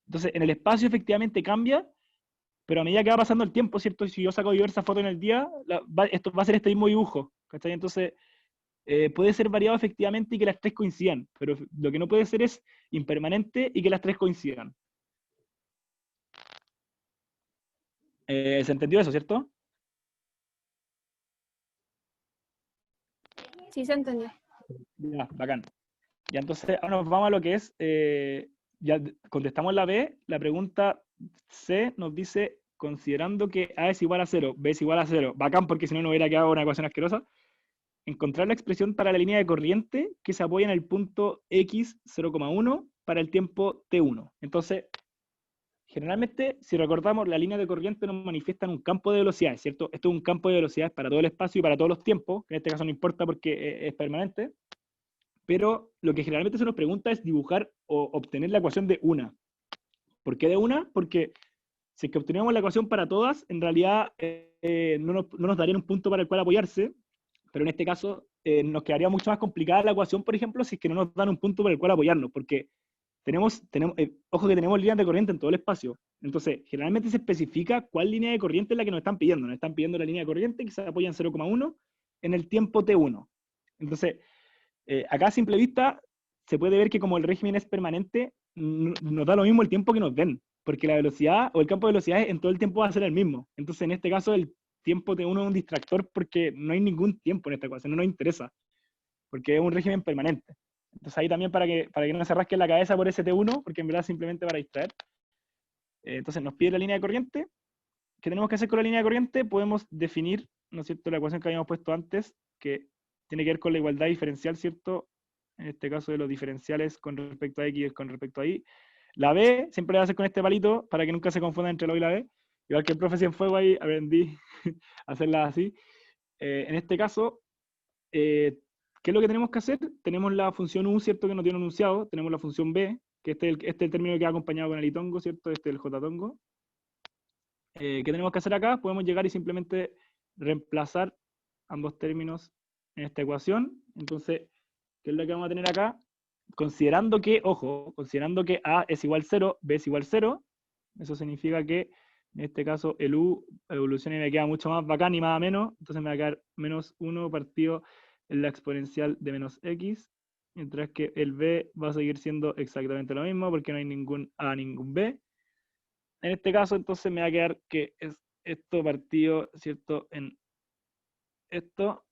Entonces, en el espacio efectivamente cambia, pero a medida que va pasando el tiempo, ¿cierto? Y si yo saco diversas fotos en el día, esto va a ser este mismo dibujo, ¿cachai? Entonces, puede ser variado efectivamente y que las tres coincidan, pero lo que no puede ser es impermanente y que las tres coincidan. ¿Se entendió eso, cierto? Sí, se entendió. Ya, bacán. Ya, entonces ahora nos vamos a lo que es, ya contestamos la B, la pregunta C nos dice, considerando que A es igual a 0, B es igual a 0, bacán porque si no, no hubiera quedado una ecuación asquerosa, encontrar la expresión para la línea de corriente que se apoya en el punto X 0,1 para el tiempo T1. Entonces, generalmente, si recordamos, la línea de corriente nos manifiesta en un campo de velocidades, ¿cierto? Esto es un campo de velocidades para todo el espacio y para todos los tiempos, que en este caso no importa porque es permanente, pero lo que generalmente se nos pregunta es dibujar o obtener la ecuación de una. ¿Por qué de una? Porque si es que obtenemos la ecuación para todas, en realidad no nos darían un punto para el cual apoyarse, pero en este caso nos quedaría mucho más complicada la ecuación, por ejemplo, si es que no nos dan un punto para el cual apoyarnos, porque ojo que tenemos líneas de corriente en todo el espacio. Entonces, generalmente se especifica cuál línea de corriente es la que nos están pidiendo. Nos están pidiendo la línea de corriente que se apoya en 0,1 en el tiempo T1. Entonces, acá a simple vista se puede ver que como el régimen es permanente, nos da lo mismo el tiempo que nos den, porque la velocidad o el campo de velocidades en todo el tiempo va a ser el mismo. Entonces, en este caso, el tiempo T1 es un distractor porque no hay ningún tiempo en esta ecuación, no nos interesa, porque es un régimen permanente. Entonces ahí también para que no se rasquen la cabeza por ese T1, porque en verdad simplemente para distraer. Entonces nos pide la línea de corriente. ¿Qué tenemos que hacer con la línea de corriente? Podemos definir, ¿no es cierto?, la ecuación que habíamos puesto antes, que tiene que ver con la igualdad diferencial, ¿cierto? En este caso de los diferenciales con respecto a X y con respecto a Y. La B siempre la voy a hacer con este palito para que nunca se confunda entre la O y la B. Igual que el profe Cienfuegos ahí aprendí a hacerla así. En este caso, ¿qué es lo que tenemos que hacer? Tenemos la función U, ¿cierto? Que no tiene enunciado. Tenemos la función B, que este es el término que va acompañado con el itongo, ¿cierto? Este es el J-tongo. ¿Qué tenemos que hacer acá? Podemos llegar y simplemente reemplazar ambos términos en esta ecuación. Entonces, ¿qué es lo que vamos a tener acá? Considerando que, ojo, considerando que A es igual 0, B es igual 0, eso significa que en este caso el U evoluciona y me queda mucho más bacán y más a menos, entonces me va a quedar menos 1 partido en la exponencial de menos X, mientras que el B va a seguir siendo exactamente lo mismo porque no hay ningún A, ningún B. En este caso entonces me va a quedar que es esto partido, ¿cierto? En esto,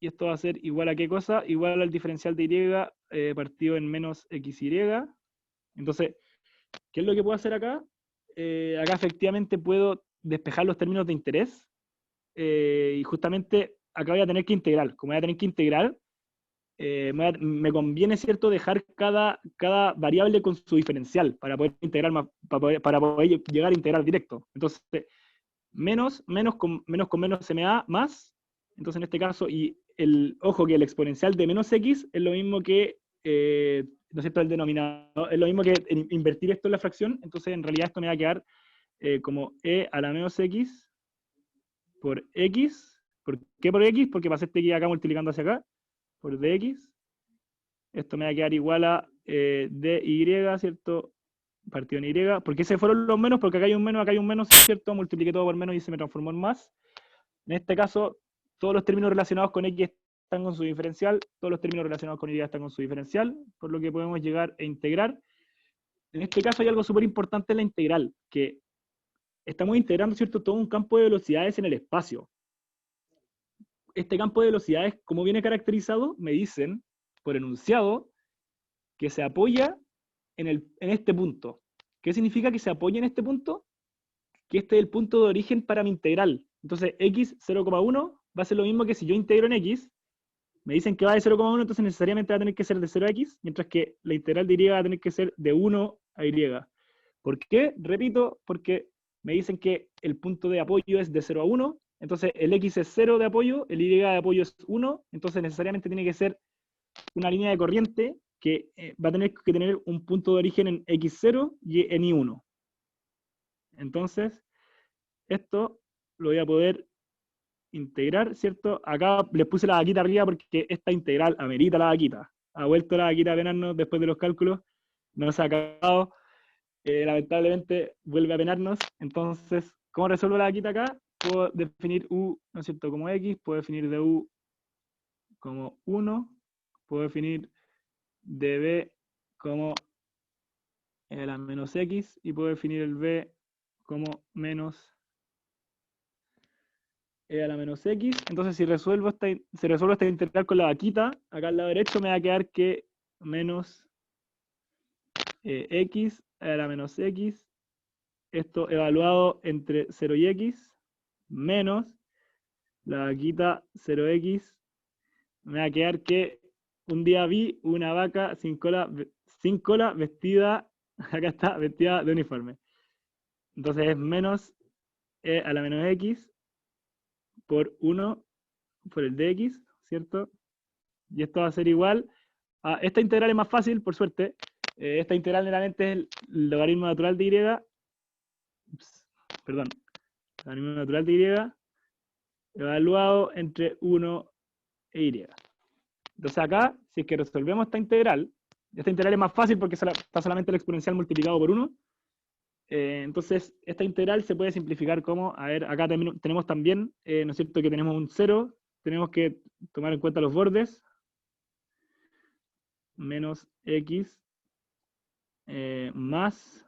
y esto va a ser igual a qué cosa, igual al diferencial de Y partido en menos XY. Entonces, ¿qué es lo que puedo hacer acá? Acá efectivamente puedo despejar los términos de interés, y justamente acá voy a tener que integrar. Como voy a tener que integrar, me conviene, ¿cierto?, dejar cada variable con su diferencial para poder integrar más, para poder llegar a integrar directo. Entonces, menos con menos se me da más. Entonces, en este caso, y ojo que el exponencial de menos X es lo mismo que, ¿no es cierto?, el denominador, es lo mismo que invertir esto en la fracción. Entonces, en realidad esto me va a quedar como E a la menos X por X. ¿Por qué por X? Porque pasé este X acá multiplicando hacia acá, por dx. Esto me va a quedar igual a dy, ¿cierto?, partido en y. ¿Por qué se fueron los menos? Porque acá hay un menos, ¿cierto? Multipliqué todo por menos y se me transformó en más. En este caso, todos los términos relacionados con X están con su diferencial, todos los términos relacionados con Y están con su diferencial, por lo que podemos llegar a integrar. En este caso hay algo súper importante en la integral, que estamos integrando, ¿cierto?, todo un campo de velocidades en el espacio. Este campo de velocidades, ¿cómo viene caracterizado? Me dicen, por enunciado, que se apoya en este punto. ¿Qué significa que se apoya en este punto? Que este es el punto de origen para mi integral. Entonces, x 0,1 va a ser lo mismo que si yo integro en x, me dicen que va de 0,1, entonces necesariamente va a tener que ser de 0 a x, mientras que la integral de y va a tener que ser de 1 a y. ¿Por qué? Repito, porque me dicen que el punto de apoyo es de 0 a 1, entonces el x es 0 de apoyo, el y de apoyo es 1, entonces necesariamente tiene que ser una línea de corriente que va a tener que tener un punto de origen en x0 y en y1. Entonces, esto lo voy a poder integrar, ¿cierto? Acá les puse la vaquita arriba porque esta integral amerita la vaquita. Ha vuelto la vaquita a penarnos después de los cálculos, no se ha acabado. Lamentablemente vuelve a penarnos. Entonces, ¿cómo resuelvo la vaquita acá? Puedo definir u, ¿no es cierto?, como x, puedo definir de u como 1, puedo definir de b como a la menos x, y puedo definir el b como menos a la menos x. Entonces, si resuelvo esta integral con la vaquita, acá al lado derecho me va a quedar que menos x a la menos x, esto evaluado entre 0 y x, menos la vaquita 0x, me va a quedar que un día vi una vaca sin cola vestida, acá está, vestida de uniforme. Entonces es menos a la menos x por 1 por el dx, ¿cierto? Y esto va a ser igual a, esta integral es más fácil, por suerte. Esta integral generalmente es el logaritmo natural de y, logaritmo natural de y evaluado entre 1 e y. Entonces acá, si es que resolvemos esta integral es más fácil porque está solamente el exponencial multiplicado por 1. Entonces, esta integral se puede simplificar como, a ver, acá tenemos también, ¿no es cierto?, que tenemos un 0, tenemos que tomar en cuenta los bordes, menos x más,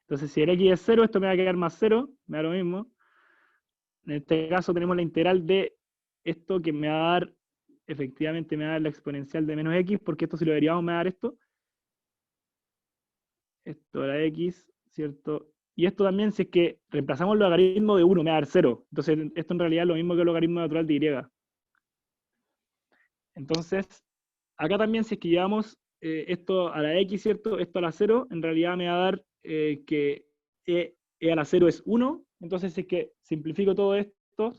entonces si el x es 0, esto me va a quedar más 0, me da lo mismo. En este caso tenemos la integral de esto que me va a dar, efectivamente me va a dar la exponencial de menos x, porque esto si lo derivamos me va a dar esto era x, ¿cierto? Y esto también, si es que reemplazamos el logaritmo de 1, me va a dar 0. Entonces, esto en realidad es lo mismo que el logaritmo natural de y. Entonces, acá también si es que llevamos esto a la x, ¿cierto? Esto a la 0, en realidad me va a dar que e a la 0 es 1. Entonces, si es que simplifico todo esto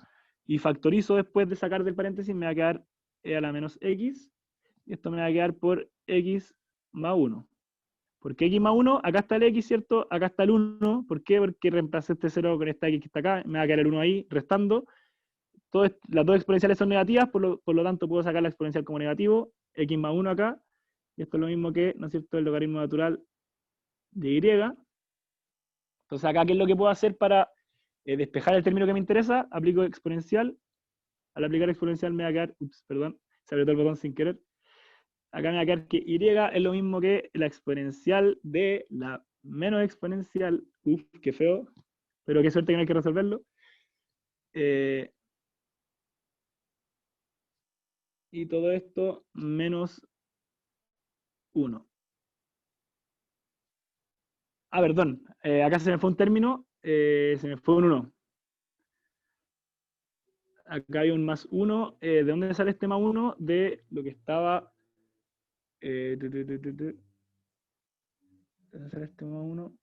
y factorizo después de sacar del paréntesis, me va a quedar e a la menos x. Y esto me va a quedar por x más 1. Porque x más 1, acá está el x, ¿cierto? Acá está el 1. ¿Por qué? Porque reemplacé este 0 con esta x que está acá. Me va a quedar el 1 ahí, restando. Las dos exponenciales son negativas, por lo tanto puedo sacar la exponencial como negativo. X más 1 acá. Y esto es lo mismo que, ¿no es cierto?, el logaritmo natural de y. Entonces acá, ¿qué es lo que puedo hacer para despejar el término que me interesa? Aplico exponencial. Al aplicar exponencial me va a quedar, perdón, se apretó el botón sin querer. Acá me va a quedar que y es lo mismo que la exponencial de la menos exponencial. Qué feo, pero qué suerte que no hay que resolverlo. Y todo esto menos 1. Perdón, acá se me fue un término, se me fue un 1. Acá hay un más 1. ¿De dónde sale este más 1? De lo que estaba... ¿Dónde sale este más 1?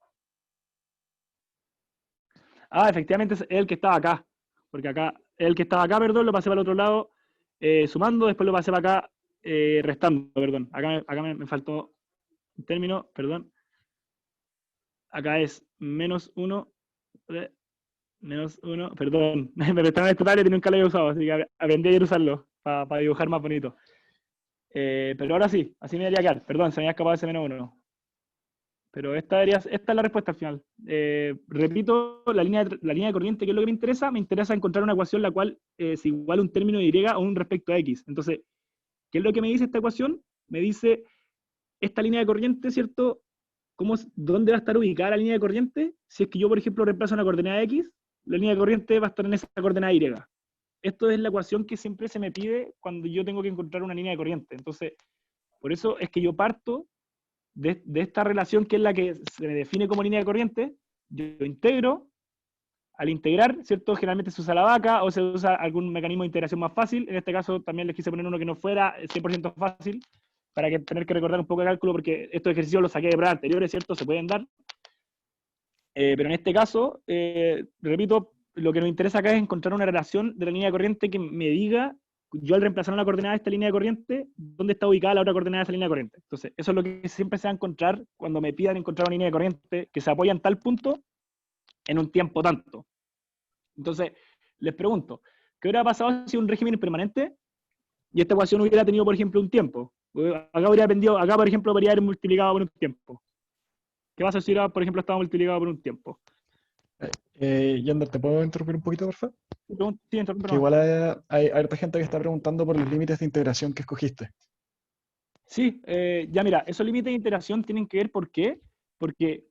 Efectivamente es el que estaba acá. Porque acá, el que estaba acá, perdón, lo pasé para el otro lado sumando, después lo pasé para acá restando, perdón. Acá me faltó un término, perdón. Acá es menos 1. Menos 1, perdón. Me prestaron este tablet y nunca lo había usado, así que aprendí a usarlo para dibujar más bonito. Pero ahora sí, así me debería quedar. Perdón, se me había escapado ese menos 1. Pero esta es la respuesta al final. Repito, la línea de corriente, que es lo que me interesa encontrar una ecuación la cual es igual a un término de y a un respecto a x. Entonces, ¿qué es lo que me dice esta ecuación? Me dice esta línea de corriente, ¿cierto? ¿Dónde va a estar ubicada la línea de corriente? Si es que yo, por ejemplo, reemplazo una coordenada x, la línea de corriente va a estar en esa coordenada y. Esto es la ecuación que siempre se me pide cuando yo tengo que encontrar una línea de corriente. Entonces, por eso es que yo parto de esta relación que es la que se me define como línea de corriente, yo integro. Al integrar, ¿cierto? Generalmente se usa la vaca o se usa algún mecanismo de integración más fácil. En este caso también les quise poner uno que no fuera 100% fácil, para tener que recordar un poco de cálculo, porque estos ejercicios los saqué de pruebas anteriores, ¿cierto? Se pueden dar. Pero en este caso, repito, lo que nos interesa acá es encontrar una relación de la línea de corriente que me diga, yo al reemplazar una coordenada de esta línea de corriente, dónde está ubicada la otra coordenada de esa línea de corriente. Entonces, eso es lo que siempre se va a encontrar cuando me pidan encontrar una línea de corriente que se apoya en tal punto, en un tiempo tanto. Entonces, les pregunto, ¿qué hubiera pasado si un régimen es permanente y esta ecuación hubiera tenido, por ejemplo, un tiempo? Acá, por ejemplo, podría haber multiplicado por un tiempo. ¿Qué pasa si hubiera, por ejemplo, estaba multiplicado por un tiempo? Yander, ¿te puedo interrumpir un poquito, por favor? Sí, Que igual hay harta gente que está preguntando por los límites de integración que escogiste. Sí, ya mira, esos límites de integración tienen que ver, ¿por qué? Porque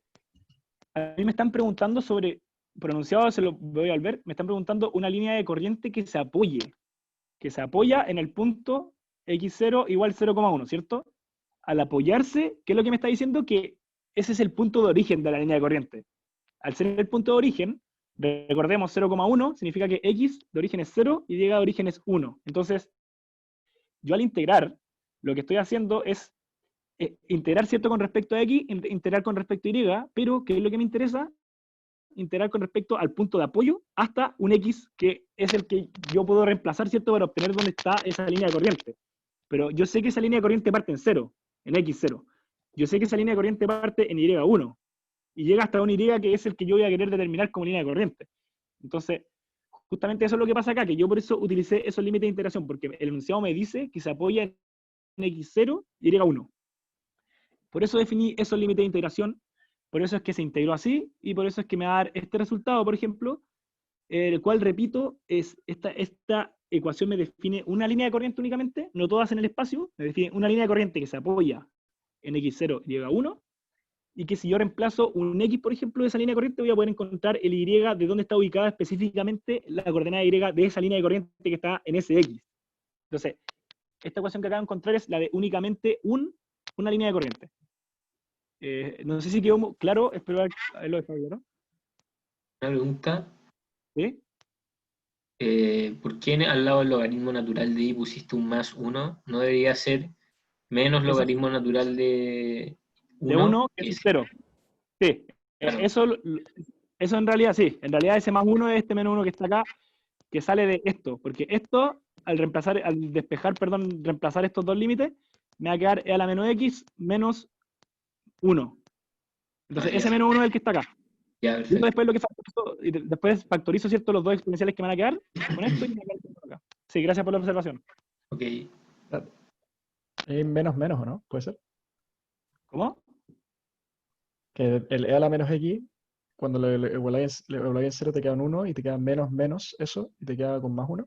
a mí me están preguntando sobre, pronunciado se lo voy a volver, me están preguntando una línea de corriente que se apoya en el punto x0 igual 0,1, ¿cierto? Al apoyarse, ¿qué es lo que me está diciendo? Que ese es el punto de origen de la línea de corriente. Al ser el punto de origen, recordemos 0,1 significa que x de origen es 0 y y de origen es 1. Entonces, yo al integrar, lo que estoy haciendo es integrar, ¿cierto?, con respecto a x, integrar con respecto a y, pero ¿qué es lo que me interesa? Integrar con respecto al punto de apoyo hasta un x, que es el que yo puedo reemplazar, ¿cierto?, para obtener dónde está esa línea de corriente. Pero yo sé que esa línea de corriente parte en 0, en x0. Yo sé que esa línea de corriente parte en y1. Y llega hasta un y que es el que yo voy a querer determinar como línea de corriente. Entonces, justamente eso es lo que pasa acá, que yo por eso utilicé esos límites de integración, porque el enunciado me dice que se apoya en x0 y y1. Por eso definí esos límites de integración, por eso es que se integró así, y por eso es que me va a dar este resultado, por ejemplo, el cual, repito, es esta ecuación me define una línea de corriente únicamente, no todas en el espacio, me define una línea de corriente que se apoya en x0 y y1, y que si yo reemplazo un x, por ejemplo, de esa línea de corriente, voy a poder encontrar el y de dónde está ubicada específicamente la coordenada y de esa línea de corriente que está en ese x. Entonces, esta ecuación que acabo de encontrar es la de únicamente una línea de corriente. No sé si quedó claro, espero haberlo dejado claro. Una pregunta. ¿Sí? ¿Por qué al lado del logaritmo natural de y pusiste un más 1? ¿No debería ser menos Eso logaritmo natural de de 1? 1 es un 0. Sí, Claro. eso en realidad sí. En realidad ese más 1 es este menos 1 que está acá, que sale de esto. Porque esto, al despejar, perdón, reemplazar estos dos límites, me va a quedar e a la menos x menos 1. Entonces Ya, ese menos 1 es el que está acá. ya, Y perfecto. después lo que factorizo, y después factorizo, ¿cierto?, los dos exponenciales que me van a quedar con esto y me queda esto acá. Sí, gracias por la observación. Ok. Hay menos menos, ¿o no? ¿Puede ser? ¿Cómo? Que el e a la menos x, cuando le igualáis en 0 te queda un 1 y te queda menos menos eso y te queda con más 1.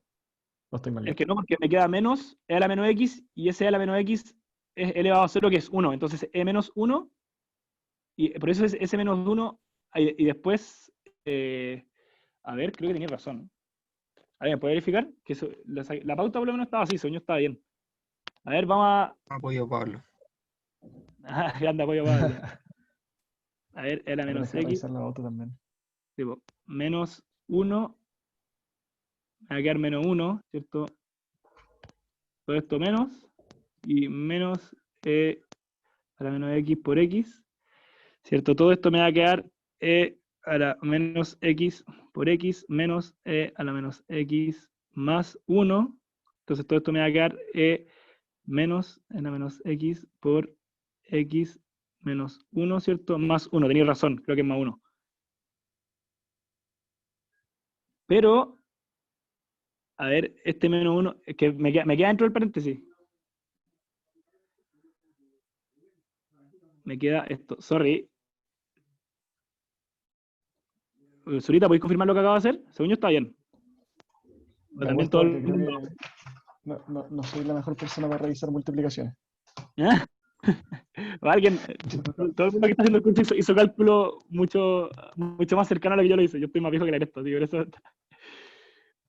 ¿O estoy mal Es yo? que no, porque me queda menos e a la menos x y ese e a la menos x es elevado a 0, que es 1. Entonces e menos 1, y por eso es ese menos 1, y después, a ver, creo que tenía razón. ¿Alguien puede verificar? Que la pauta por lo menos estaba así, sueño estaba bien. A ver, vamos a... Apoyo Pablo. Anda, apoyo Pablo. A ver, e a la Ahora menos deja de x, revisar la auto también. tipo, menos 1, me va a quedar menos 1, ¿cierto? Todo esto menos, y menos e a la menos x por x, ¿cierto? Todo esto me va a quedar e a la menos x por x menos e a la menos x más 1. Entonces todo esto me va a quedar e menos a la menos x por x menos 1, ¿cierto? Más 1, tenéis razón, creo que es más 1. Pero, a ver, este menos 1, es que me queda dentro del paréntesis. Me queda esto, sorry. Zurita, ¿podéis confirmar lo que acabo de hacer? Según yo está bien. Me También gusta todo porque el creo mundo. que no soy la mejor persona para revisar multiplicaciones. ¿Ah? O alguien, todo el mundo que está haciendo el curso hizo cálculo mucho más cercano a lo que yo lo hice. Yo estoy más viejo que la cresta, tío, por eso.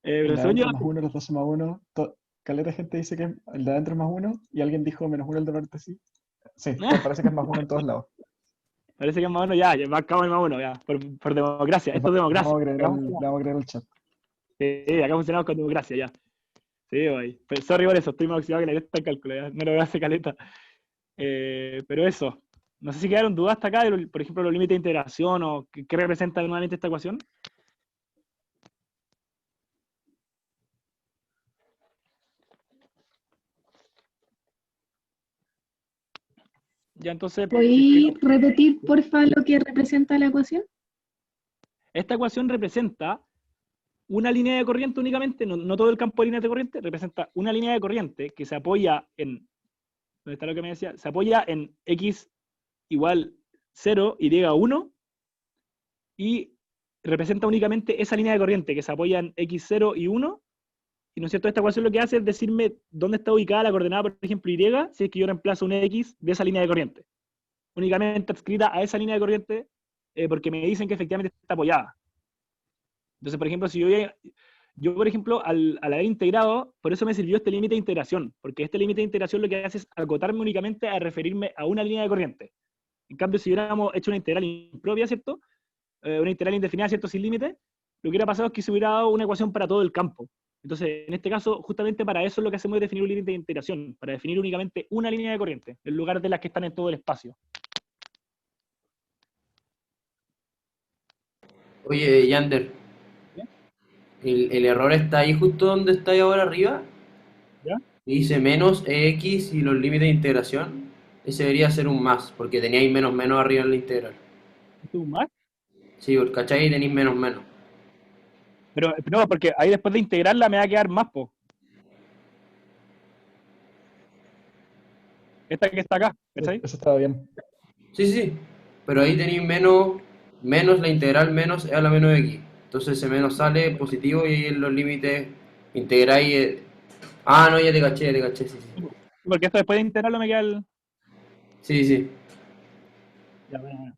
El Pero de según yo, adentro más 1, los dos son más 1. Caleta de gente dice que el de adentro es más 1 y alguien dijo menos 1 el de paréntesis. Sí, parece que es más 1 en todos lados. parece que es más uno, ya marcamos el más uno, ya, por democracia. Esto es Le democracia. vamos a agregar le vamos a agregar el chat. Sí, acá funcionamos con democracia, ya. Sí, voy. Pero sorry por eso, estoy más oxidado que la cresta del cálculo, ya. No lo veo hace caleta. Pero eso. No sé si quedaron dudas hasta acá, por ejemplo, los límites de integración o qué representa nuevamente esta ecuación. Ya entonces, ¿Podéis repetir, porfa, lo que representa la ecuación? esta ecuación representa una línea de corriente únicamente, no todo el campo de líneas de corriente, representa una línea de corriente que se apoya en, ¿dónde está lo que me decía? Se apoya en x igual 0 y llega a 1, y representa únicamente esa línea de corriente que se apoya en x0 y 1, y no es cierto, esta ecuación lo que hace es decirme dónde está ubicada la coordenada, por ejemplo, y, si es que yo reemplazo un x de esa línea de corriente. Únicamente adscrita a esa línea de corriente, porque me dicen que efectivamente está apoyada. Entonces, por ejemplo, si yo por ejemplo, al haber integrado, por eso me sirvió este límite de integración, porque este límite de integración lo que hace es acotarme únicamente a referirme a una línea de corriente. En cambio, si hubiéramos hecho una integral impropia, ¿cierto? Una integral indefinida, ¿cierto? Sin límite, lo que hubiera pasado es que se hubiera dado una ecuación para todo el campo. Entonces, en este caso, justamente para eso es lo que hacemos es definir un límite de integración, para definir únicamente una línea de corriente, en lugar de las que están en todo el espacio. Oye, Yander, el error está ahí justo donde está ahí ahora arriba. ¿Ya? Y dice menos x y los límites de integración. Ese debería ser un más, porque teníais menos menos arriba en la integral. ¿Esto es un más? Sí, porque ¿cachai? Tenéis menos menos. Pero no, porque ahí después de integrarla me va a quedar más, po. Esta que está acá, ¿cachai? Eso estaba bien. Sí, sí. Pero ahí tenéis menos la integral menos e a la menos x. Entonces ese menos sale positivo y ahí en los límites integráis. Ah, no, ya te caché, sí, sí. Porque esto después de integrarlo me queda el... Sí, sí. Ya, bueno.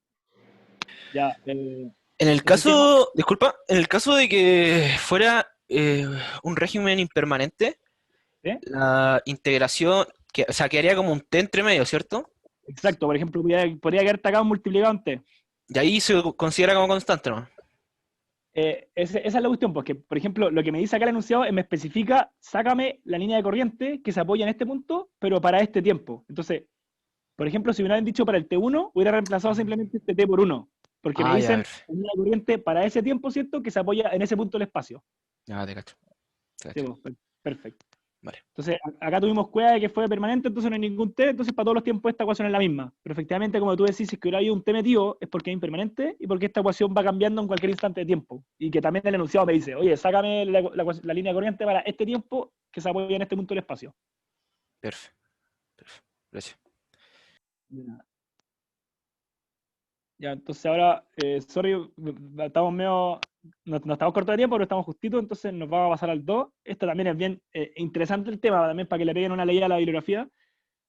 Ya, En el ese tema... caso, disculpa, en el caso de que fuera un régimen impermanente, ¿Eh? la integración, o sea, quedaría como un t entre medio, ¿cierto? Exacto, por ejemplo, podría quedar acá un multiplicado en t. Y ahí se considera como constante, ¿no? esa es la cuestión, porque, por ejemplo, lo que me dice acá el enunciado me especifica, sácame la línea de corriente que se apoya en este punto, pero para este tiempo. Entonces, por ejemplo, si me hubieran dicho para el T1, hubiera reemplazado simplemente este T por 1, porque me Ah, ya, a dicen ver. línea de corriente para ese tiempo, ¿cierto? Que se apoya en ese punto del espacio. Ya, te cacho. Te Sí, cacho. pues, perfecto. Vale. Entonces, acá tuvimos cueva de que fue permanente, entonces no hay ningún T, entonces para todos los tiempos esta ecuación es la misma. Pero efectivamente, como tú decís, si es que hubiera habido un T metido, es porque es impermanente y porque esta ecuación va cambiando en cualquier instante de tiempo. Y que también el enunciado me dice, oye, sácame la línea de corriente para este tiempo que se apoya en este punto del espacio. Perfecto. Perfecto. Gracias. Ya, entonces ahora, sorry, estamos medio, no estamos cortos de tiempo, pero estamos justitos, entonces nos vamos a pasar al 2. Esto también es bien interesante el tema, también para que le peguen una leída a la bibliografía.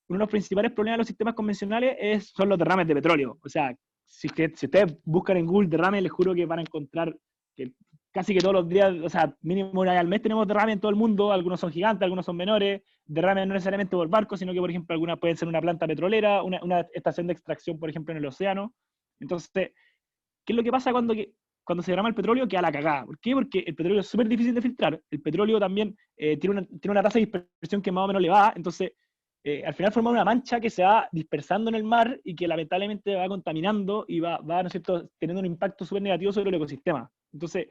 Uno de los principales problemas de los sistemas convencionales son los derrames de petróleo. O sea, si ustedes buscan en Google derrame, les juro que van a encontrar que casi que todos los días, o sea, mínimo una vez al mes tenemos derrame en todo el mundo. Algunos son gigantes, algunos son menores. Derrame no necesariamente por barco, sino que, por ejemplo, algunas pueden ser una planta petrolera, una estación de extracción, por ejemplo, en el océano. Entonces, ¿qué es lo que pasa cuando se derrama el petróleo? Queda la cagada. ¿Por qué? Porque el petróleo es súper difícil de filtrar. El petróleo también tiene una tasa de dispersión que más o menos elevada. Entonces, al final forma una mancha que se va dispersando en el mar y que lamentablemente va contaminando y va ¿no es cierto?, teniendo un impacto súper negativo sobre el ecosistema. Entonces,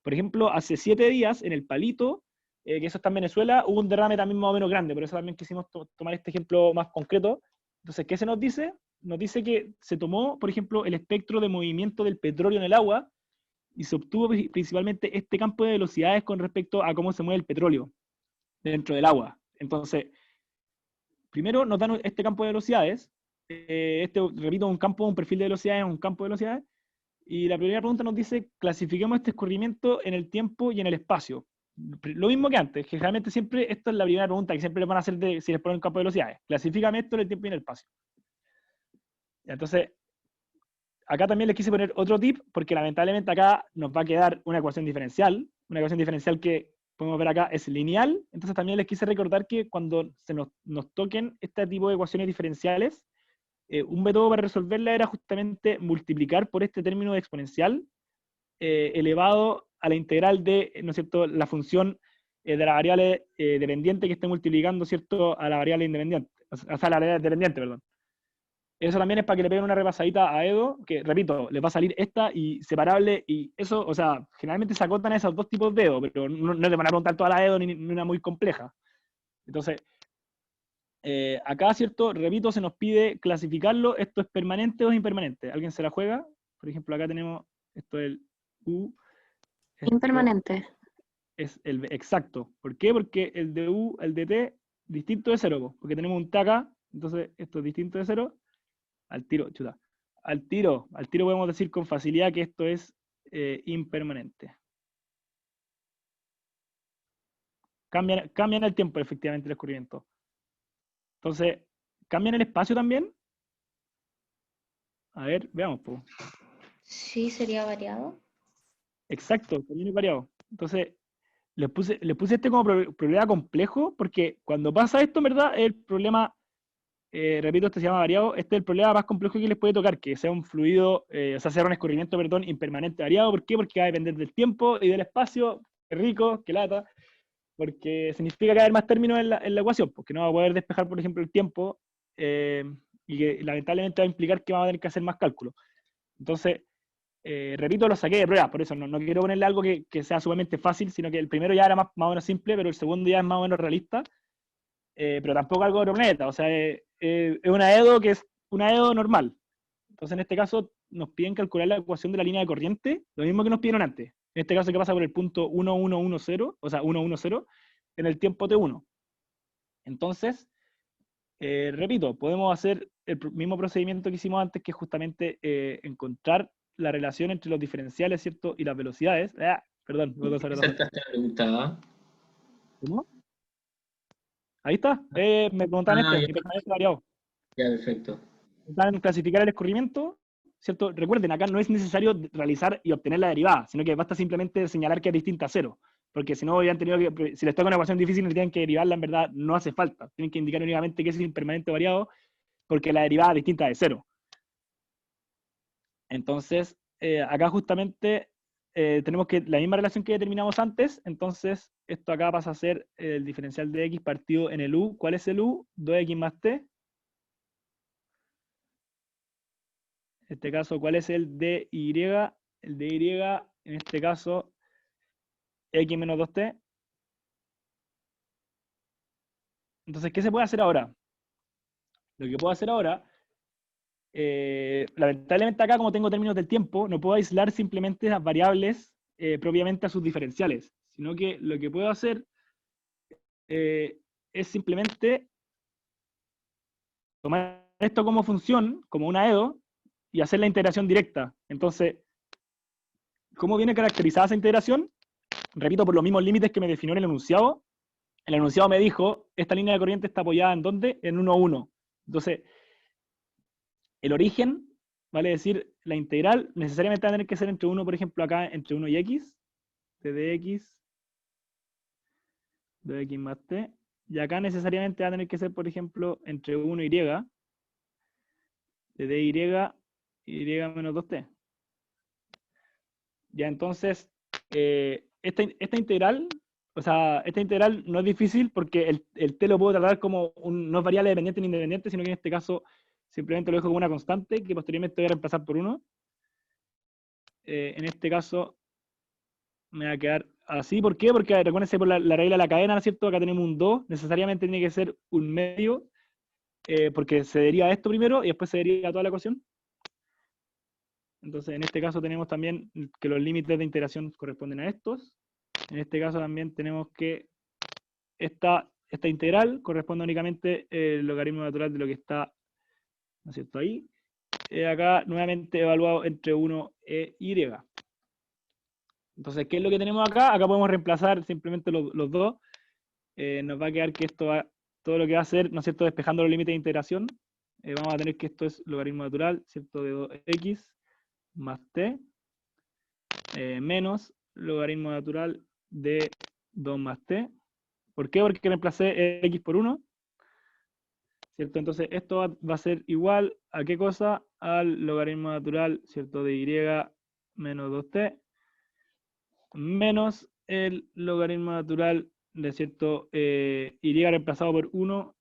por ejemplo, hace 7 días en el Palito, que eso está en Venezuela, hubo un derrame también más o menos grande. Por eso también quisimos tomar este ejemplo más concreto. Entonces, ¿qué se nos dice? Nos dice que se tomó, por ejemplo, el espectro de movimiento del petróleo en el agua y se obtuvo principalmente este campo de velocidades con respecto a cómo se mueve el petróleo dentro del agua. Entonces, primero nos dan este campo de velocidades, repito, un perfil de velocidades, un campo de velocidades, y la primera pregunta nos dice, clasifiquemos este escurrimiento en el tiempo y en el espacio. Lo mismo que antes, que generalmente siempre, esta es la primera pregunta que siempre les van a hacer si les ponen un campo de velocidades. Clasifícame esto en el tiempo y en el espacio. Entonces, acá también les quise poner otro tip, porque lamentablemente acá nos va a quedar una ecuación diferencial que podemos ver acá es lineal. Entonces también les quise recordar que cuando nos toquen este tipo de ecuaciones diferenciales, un método para resolverla era justamente multiplicar por este término de exponencial elevado a la integral de, ¿no es cierto?, la función de la variable dependiente que esté multiplicando, ¿cierto?, a la variable independiente, o sea, a la variable dependiente, perdón. Eso también es para que le peguen una repasadita a Edo, que repito, les va a salir esta y separable, y eso, o sea, generalmente se acotan a esos dos tipos de Edo, pero no les van a preguntar toda la Edo ni una muy compleja. Entonces, acá, ¿cierto? Repito, se nos pide clasificarlo, ¿esto es permanente o es impermanente? ¿Alguien se la juega? Por ejemplo, acá tenemos, esto es el U. Impermanente. Es el exacto. ¿Por qué? Porque el de U, el de T, distinto de 0, porque tenemos un T acá, entonces esto es distinto de 0. Al tiro, chuta. Al tiro podemos decir con facilidad que esto es impermanente. Cambian el tiempo, efectivamente, el escurrimiento. Entonces, ¿cambian el espacio también? A ver, veamos, pues. Sí, sería variado. Exacto, también es variado. Entonces, le puse este como problema complejo, porque cuando pasa esto, en verdad, el problema, repito, este se llama variado, este es el problema más complejo que les puede tocar, que sea un fluido, o sea, sea un escurrimiento, perdón, impermanente variado. ¿Por qué? Porque va a depender del tiempo y del espacio. Qué rico, qué lata, porque significa que va a haber más términos en la ecuación, porque no va a poder despejar, por ejemplo, el tiempo, y que lamentablemente va a implicar que vamos a tener que hacer más cálculos. Entonces, repito, lo saqué de pruebas, por eso no quiero ponerle algo que sea sumamente fácil, sino que el primero ya era más o menos simple, pero el segundo ya es más o menos realista, pero tampoco algo de otro planeta, o sea, es una EDO que es una EDO normal. Entonces, en este caso, nos piden calcular la ecuación de la línea de corriente, lo mismo que nos pidieron antes. En este caso, que pasa por el punto 1110, o sea, 110, en el tiempo T1. Entonces, repito, podemos hacer el mismo procedimiento que hicimos antes, que es justamente encontrar la relación entre los diferenciales, ¿cierto?, y las velocidades. Perdón, voy a pasar Saltaste la pregunta. ¿Cómo? Ahí está. Me preguntaban Ah, ya. impermanente variado. Ya, perfecto. Van a clasificar el escurrimiento, ¿cierto? Recuerden, acá no es necesario realizar y obtener la derivada, sino que basta simplemente señalar que es distinta a 0. Porque si no, habían tenido que, si les toca una ecuación difícil y tienen que derivarla, en verdad no hace falta. Tienen que indicar únicamente que es impermanente variado, porque la derivada es distinta de 0. Entonces, acá justamente tenemos que la misma relación que determinamos antes, entonces esto acá pasa a ser el diferencial de x partido en el u. ¿Cuál es el u? 2x más t. En este caso, ¿cuál es el dy? El dy, en este caso, x menos 2t. Entonces, ¿qué se puede hacer ahora? Lo que puedo hacer ahora, lamentablemente acá, como tengo términos del tiempo, no puedo aislar simplemente las variables propiamente a sus diferenciales, sino que lo que puedo hacer es simplemente tomar esto como función, como una EDO, y hacer la integración directa. Entonces, ¿cómo viene caracterizada esa integración? Repito, por los mismos límites que me definió en el enunciado. El enunciado me dijo, esta línea de corriente está apoyada ¿en dónde? En 1, 1. Entonces, el origen, vale decir, la integral, necesariamente va a tener que ser entre 1, por ejemplo, acá, entre 1 y x, de dx, de x más t, y acá necesariamente va a tener que ser, por ejemplo, entre 1 y, de dy, y menos 2t. Ya, entonces, esta integral, o sea, esta integral no es difícil porque el t lo puedo tratar como no es variable dependiente ni independiente, sino que en este caso simplemente lo dejo como una constante que posteriormente voy a reemplazar por 1. En este caso me va a quedar así. ¿Por qué? Porque recuérdense por la regla de la cadena, ¿no es cierto? Acá tenemos un 2, necesariamente tiene que ser un medio, porque se deriva esto primero y después se deriva toda la ecuación. Entonces, en este caso tenemos también que los límites de integración corresponden a estos. En este caso también tenemos que esta integral corresponde únicamente al logaritmo natural de lo que está, ¿no es cierto?, ahí. Acá nuevamente evaluado entre 1 e y. Entonces, ¿qué es lo que tenemos acá? Acá podemos reemplazar simplemente los dos. Nos va a quedar que esto va, todo lo que va a hacer, ¿no es cierto?, despejando los límites de integración. Vamos a tener que esto es logaritmo natural, ¿cierto?, de 2x más t, menos logaritmo natural de 2 más t. ¿Por qué? Porque reemplacé x por 1, ¿cierto? Entonces esto va a ser igual a ¿qué cosa? Al logaritmo natural, ¿cierto?, de y menos 2t, menos el logaritmo natural de, ¿cierto?, y reemplazado por 1,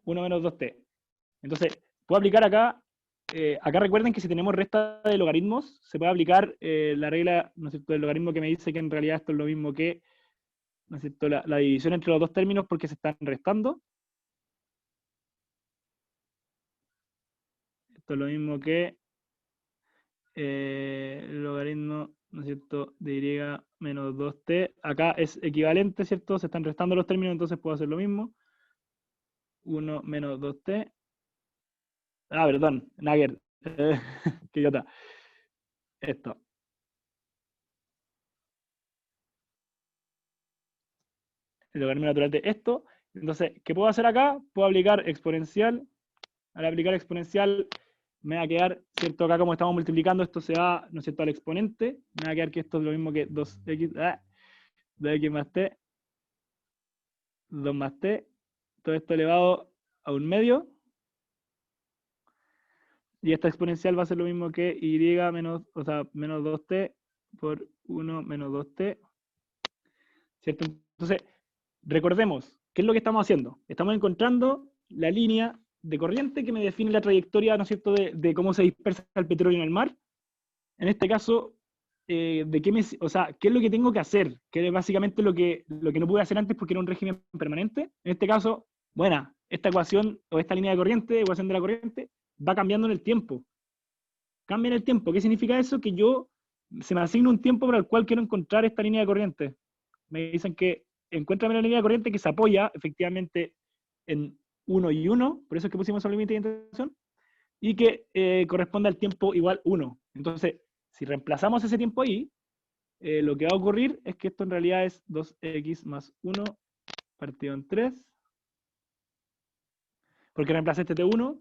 1 menos 2t. Entonces, puedo aplicar acá, acá recuerden que si tenemos resta de logaritmos, se puede aplicar la regla, ¿no es cierto?, del logaritmo que me dice que en realidad esto es lo mismo que, ¿no es cierto?, la división entre los dos términos porque se están restando. Esto es lo mismo que el logaritmo, ¿no es cierto?, de y menos 2t. Acá es equivalente, ¿cierto? Se están restando los términos, entonces puedo hacer lo mismo. 1 menos 2t. Ah, perdón, Nagger. Qué idiota. Esto. El logaritmo natural de esto. Entonces, ¿qué puedo hacer acá? Puedo aplicar exponencial. Al aplicar exponencial, me va a quedar, ¿cierto? Acá como estamos multiplicando, esto se va, ¿no es cierto?, al exponente. Me va a quedar que esto es lo mismo que 2x, 2x más t, 2 más t. Todo esto elevado a un medio. Y esta exponencial va a ser lo mismo que y menos, o sea, menos 2t por 1 menos 2t. ¿Cierto? Entonces, recordemos, ¿qué es lo que estamos haciendo? Estamos encontrando la línea de corriente que me define la trayectoria, ¿no es cierto?, de cómo se dispersa el petróleo en el mar. En este caso, o sea, ¿qué es lo que tengo que hacer? Que es básicamente lo que no pude hacer antes porque era un régimen permanente. En este caso, bueno, esta ecuación, o esta línea de corriente, ecuación de la corriente, va cambiando en el tiempo. Cambia en el tiempo. ¿Qué significa eso? Que se me asigna un tiempo para el cual quiero encontrar esta línea de corriente. Me dicen que encuéntrame la línea de corriente que se apoya efectivamente en 1 y 1, por eso es que pusimos el límite de integración, y que corresponde al tiempo igual 1. Entonces, si reemplazamos ese tiempo ahí, lo que va a ocurrir es que esto en realidad es 2x más 1 partido en 3, porque reemplacé este t1,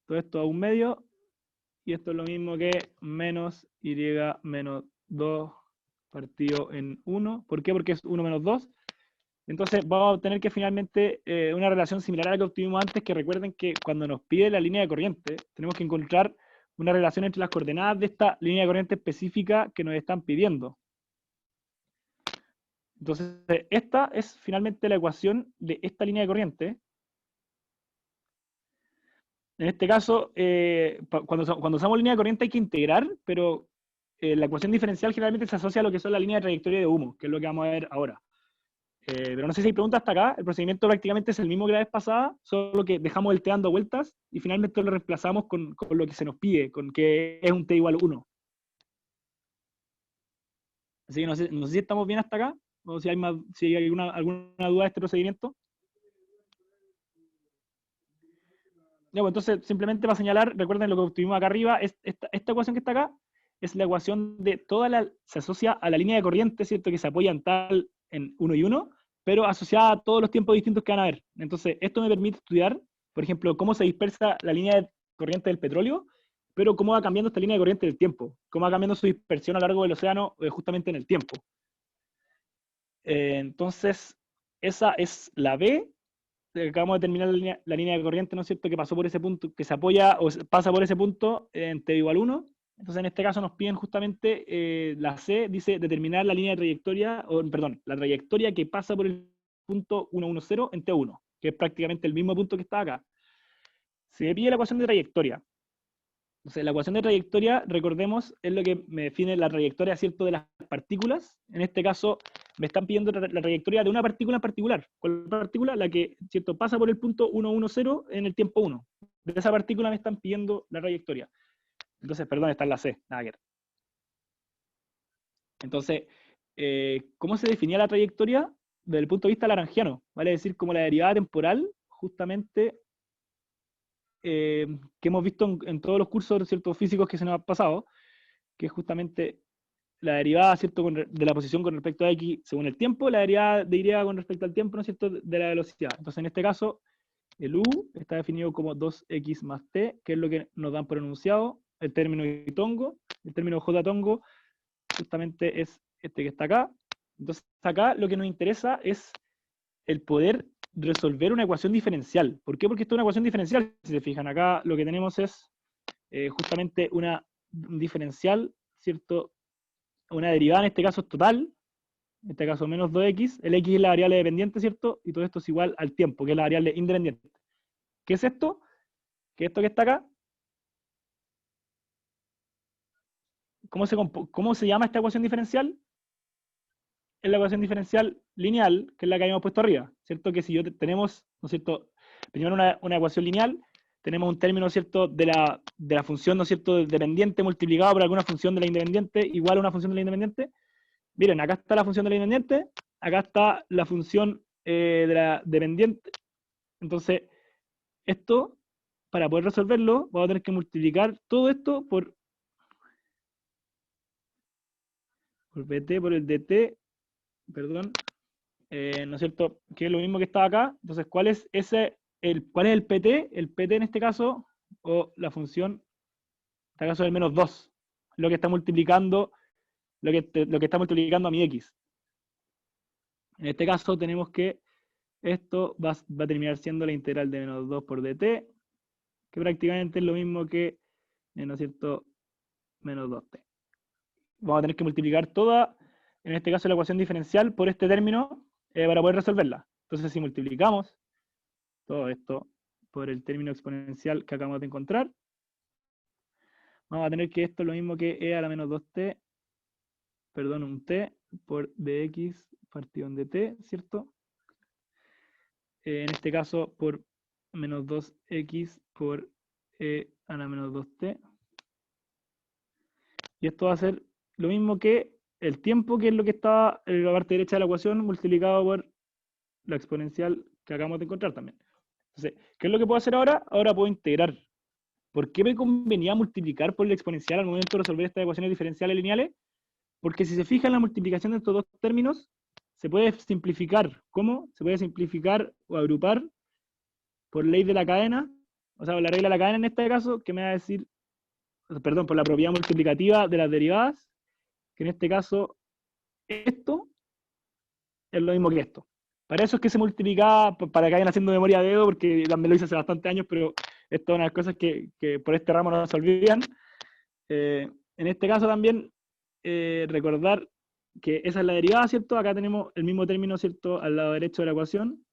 todo esto a un medio, y esto es lo mismo que menos y menos 2 partido en 1. ¿Por qué? Porque es 1 menos 2. Entonces vamos a obtener que finalmente una relación similar a la que obtuvimos antes, que recuerden que cuando nos pide la línea de corriente, tenemos que encontrar una relación entre las coordenadas de esta línea de corriente específica que nos están pidiendo. Entonces, esta es finalmente la ecuación de esta línea de corriente. En este caso, cuando usamos línea de corriente hay que integrar, pero la ecuación diferencial generalmente se asocia a lo que son las líneas de trayectoria de humo, que es lo que vamos a ver ahora. Pero no sé si hay preguntas hasta acá. El procedimiento prácticamente es el mismo que la vez pasada, solo que dejamos el t dando vueltas y finalmente lo reemplazamos con lo que se nos pide, con que es un t igual 1. Así que no sé si estamos bien hasta acá, o si hay alguna duda de este procedimiento. Ya, pues entonces, simplemente para señalar, recuerden lo que obtuvimos acá arriba, esta ecuación que está acá, es la ecuación de se asocia a la línea de corriente, ¿cierto? Que se apoya en 1 y 1, pero asociada a todos los tiempos distintos que van a haber. Entonces, esto me permite estudiar, por ejemplo, cómo se dispersa la línea de corriente del petróleo, pero cómo va cambiando esta línea de corriente del tiempo, cómo va cambiando su dispersión a lo largo del océano justamente en el tiempo. Entonces, esa es la B. Acabamos de terminar la línea de corriente, ¿no es cierto?, que pasó por ese punto, que se apoya o pasa por ese punto en t igual 1. Entonces, en este caso nos piden justamente la C, dice determinar la línea de trayectoria, la trayectoria que pasa por el punto 110 en T1, que es prácticamente el mismo punto que está acá. Se me pide la ecuación de trayectoria. Entonces, la ecuación de trayectoria, recordemos, es lo que me define la trayectoria, ¿cierto?, de las partículas. En este caso, me están pidiendo la trayectoria de una partícula en particular. ¿Cuál partícula? La que, ¿cierto?, pasa por el punto 110 en el tiempo 1. De esa partícula me están pidiendo la trayectoria. Entonces, perdón, está en la C, nada que ver. Entonces, ¿cómo se definía la trayectoria? Desde el punto de vista lagrangiano, ¿vale? Es decir, como la derivada temporal, justamente, que hemos visto en todos los cursos, ¿cierto?, físicos que se nos ha pasado, que es justamente la derivada, ¿cierto?, de la posición con respecto a X según el tiempo, la derivada de Y con respecto al tiempo, ¿no es cierto?, de la velocidad. Entonces, en este caso, el U está definido como 2X más T, que es lo que nos dan por enunciado. El término Y tongo, el término J tongo, justamente es este que está acá. Entonces, acá lo que nos interesa es el poder resolver una ecuación diferencial. ¿Por qué? Porque esto es una ecuación diferencial. Si se fijan, acá lo que tenemos es justamente un diferencial, ¿cierto? Una derivada, en este caso es total, en este caso menos 2x, el x es la variable dependiente, ¿cierto? Y todo esto es igual al tiempo, que es la variable independiente. ¿Qué es esto? ¿Qué es esto que está acá? ¿Cómo se llama esta ecuación diferencial? Es la ecuación diferencial lineal, que es la que habíamos puesto arriba, ¿cierto? Que si tenemos, ¿no es cierto? Primero una ecuación lineal, tenemos un término, ¿cierto?, de la función, ¿no es cierto?, dependiente multiplicado por alguna función de la independiente igual a una función de la independiente. Miren, acá está la función de la independiente, acá está la función de la dependiente. Entonces, esto, para poder resolverlo, vamos a tener que multiplicar todo esto por bt por el dt, perdón, ¿no es cierto?, que es lo mismo que estaba acá. Entonces, ¿cuál es el pt? El pt en este caso, o la función, en este caso es el menos 2, lo que está multiplicando, lo que está multiplicando a mi x. En este caso tenemos que esto va a terminar siendo la integral de menos 2 por dt, que prácticamente es lo mismo que, ¿no es cierto?, menos 2t. Vamos a tener que multiplicar toda, en este caso la ecuación diferencial, por este término para poder resolverla. Entonces, si multiplicamos todo esto por el término exponencial que acabamos de encontrar, vamos a tener que esto es lo mismo que e a la menos 2t, perdón, un t por dx partido en dt, ¿cierto? En este caso, por menos 2x por e a la menos 2t. Y esto va a ser lo mismo que el tiempo, que es lo que está en la parte derecha de la ecuación, multiplicado por la exponencial que acabamos de encontrar también. Entonces, ¿qué es lo que puedo hacer ahora? Ahora puedo integrar. ¿Por qué me convenía multiplicar por la exponencial al momento de resolver estas ecuaciones diferenciales lineales? Porque si se fija en la multiplicación de estos dos términos, se puede simplificar. ¿Cómo? Se puede simplificar o agrupar por ley de la cadena, o sea, la regla de la cadena en este caso, que me va a decir, perdón, por la propiedad multiplicativa de las derivadas, que en este caso, esto es lo mismo que esto. Para eso es que se multiplicaba, para que vayan haciendo memoria de dedo, porque también lo hice hace bastantes años, pero esto es una de las cosas que por este ramo no se olvidan. En este caso también recordar que esa es la derivada, ¿cierto? Acá tenemos el mismo término, ¿cierto? Al lado derecho de la ecuación.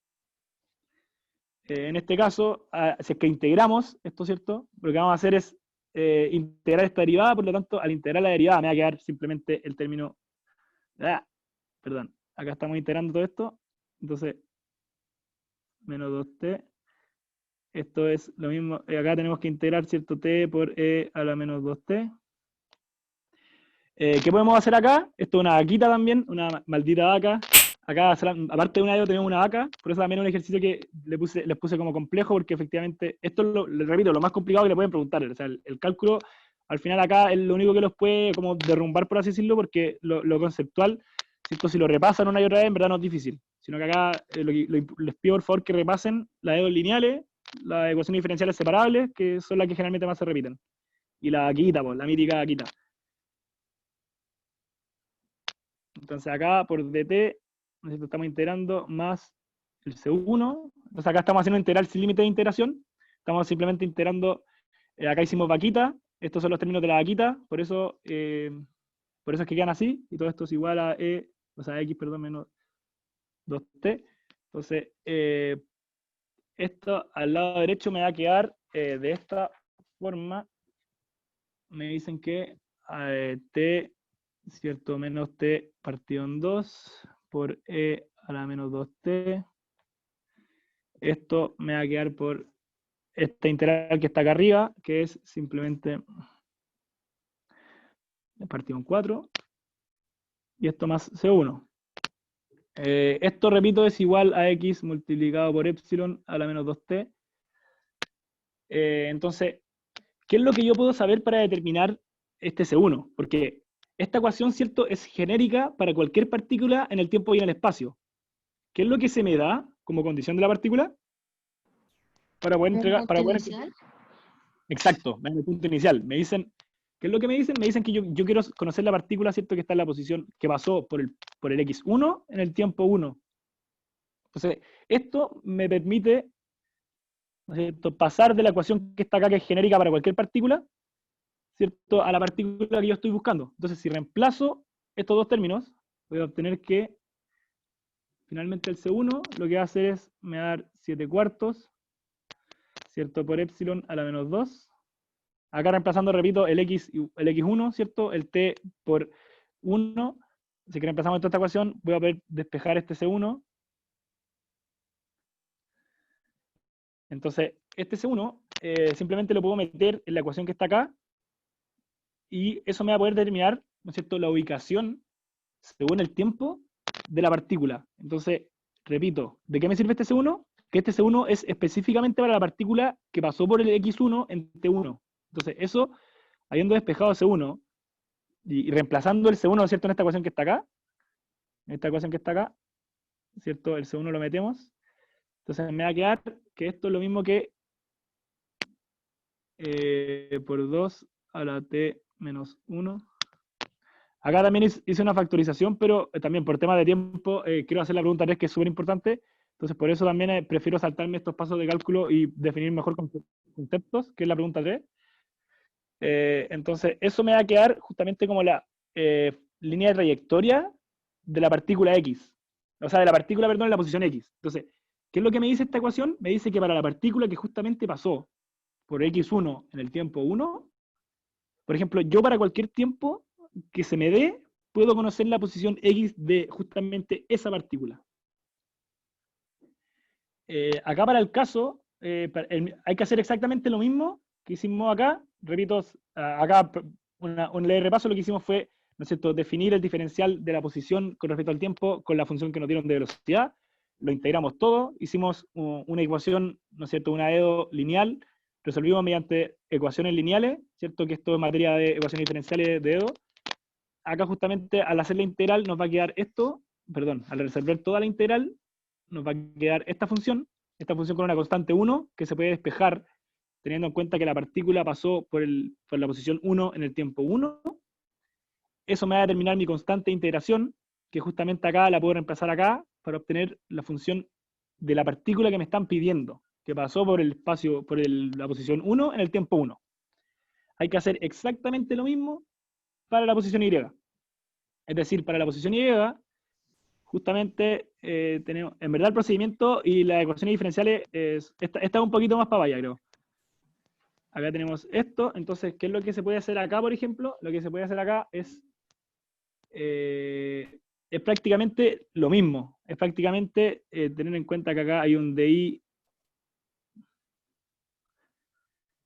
En este caso, si es que integramos esto, ¿cierto? Lo que vamos a hacer es integrar esta derivada, por lo tanto, al integrar la derivada me va a quedar simplemente el término... perdón, acá estamos integrando todo esto, entonces, menos 2t, esto es lo mismo, acá tenemos que integrar, ¿cierto? T por e a la menos 2t. ¿Qué podemos hacer acá? Esto es una vaquita también, una maldita vaca. Acá, aparte de una de ellos, tenemos una vaca, por eso también es un ejercicio que les puse como complejo, porque efectivamente, esto es, les repito, lo más complicado que le pueden preguntar. O sea, el cálculo, al final acá, es lo único que los puede como derrumbar, por así decirlo, porque lo conceptual, ¿cierto? Si lo repasan una y otra vez, en verdad no es difícil. Sino que acá les pido por favor que repasen las dedos lineales, las ecuaciones diferenciales separables, que son las que generalmente más se repiten. Y la vaquita, pues, la mítica vaquita. Entonces acá por dt, estamos integrando más el C1. Entonces acá estamos haciendo integral sin límite de integración. Estamos simplemente integrando, acá hicimos vaquita, estos son los términos de la vaquita, por eso es que quedan así, y todo esto es igual a e, o sea, x, perdón, menos 2t. Entonces, esto al lado derecho me va a quedar de esta forma. Me dicen que t, ¿cierto? Menos t partido en 2 por e a la menos 2t. Esto me va a quedar por esta integral que está acá arriba, que es simplemente partido en 4. Y esto más C1. Esto, repito, es igual a x multiplicado por epsilon a la menos 2t. Entonces, ¿qué es lo que yo puedo saber para determinar este C1? Porque esta ecuación, ¿cierto?, es genérica para cualquier partícula en el tiempo y en el espacio. ¿Qué es lo que se me da como condición de la partícula? Para poder entregar... Exacto, en el punto inicial. Me dicen... ¿Qué es lo que me dicen? Me dicen que yo quiero conocer la partícula, ¿cierto?, que está en la posición que pasó por el x1 en el tiempo 1. Entonces, esto me permite, ¿no es cierto?, pasar de la ecuación que está acá, que es genérica para cualquier partícula, ¿cierto?, a la partícula que yo estoy buscando. Entonces, si reemplazo estos dos términos, voy a obtener que finalmente el C1 lo que va a hacer es me va a dar 7/4, ¿cierto?, por epsilon a la menos 2. Acá reemplazando, repito, el x1, ¿cierto? El t por 1. Así que reemplazamos toda esta ecuación, voy a poder despejar este C1. Entonces, este C1 simplemente lo puedo meter en la ecuación que está acá, y eso me va a poder determinar, ¿no es cierto?, la ubicación según el tiempo de la partícula. Entonces, repito, ¿de qué me sirve este C1? Que este C1 es específicamente para la partícula que pasó por el x1 en T1. Entonces, eso, habiendo despejado C1 y reemplazando el C1, ¿cierto?, en esta ecuación que está acá, ¿cierto?, el C1 lo metemos. Entonces me va a quedar que esto es lo mismo que por 2 a la t menos 1. Acá también hice una factorización, pero también por tema de tiempo quiero hacer la pregunta 3, que es súper importante. Entonces por eso también prefiero saltarme estos pasos de cálculo y definir mejor conceptos, que es la pregunta 3. Entonces, eso me va a quedar justamente como la línea de trayectoria de la partícula X. O sea, de la partícula, perdón, en la posición X. Entonces, ¿qué es lo que me dice esta ecuación? Me dice que para la partícula que justamente pasó por X1 en el tiempo 1, por ejemplo, yo para cualquier tiempo que se me dé, puedo conocer la posición X de justamente esa partícula. Acá para el caso, hay que hacer exactamente lo mismo que hicimos acá. Repito, acá un leve repaso, lo que hicimos fue, ¿no es cierto?, definir el diferencial de la posición con respecto al tiempo con la función que nos dieron de velocidad, lo integramos todo, hicimos una ecuación, ¿no es cierto?, una EDO lineal, resolvimos mediante ecuaciones lineales, ¿cierto?, que esto es materia de ecuaciones diferenciales de EDO. Acá justamente al hacer la integral nos va a quedar esto, perdón, al resolver toda la integral, nos va a quedar esta función con una constante 1, que se puede despejar teniendo en cuenta que la partícula pasó por la posición 1 en el tiempo 1. Eso me va a determinar mi constante de integración, que justamente acá la puedo reemplazar acá, para obtener la función de la partícula que me están pidiendo, que pasó por el espacio, por la posición 1 en el tiempo 1. hay que hacer exactamente lo mismo para la posición Y. Es decir, para la posición Y, justamente tenemos, en verdad el procedimiento y las ecuaciones diferenciales está un poquito más para allá, creo. Acá tenemos esto, entonces, ¿qué es lo que se puede hacer acá, por ejemplo? Lo que se puede hacer acá es prácticamente lo mismo. Es prácticamente tener en cuenta que acá hay un DI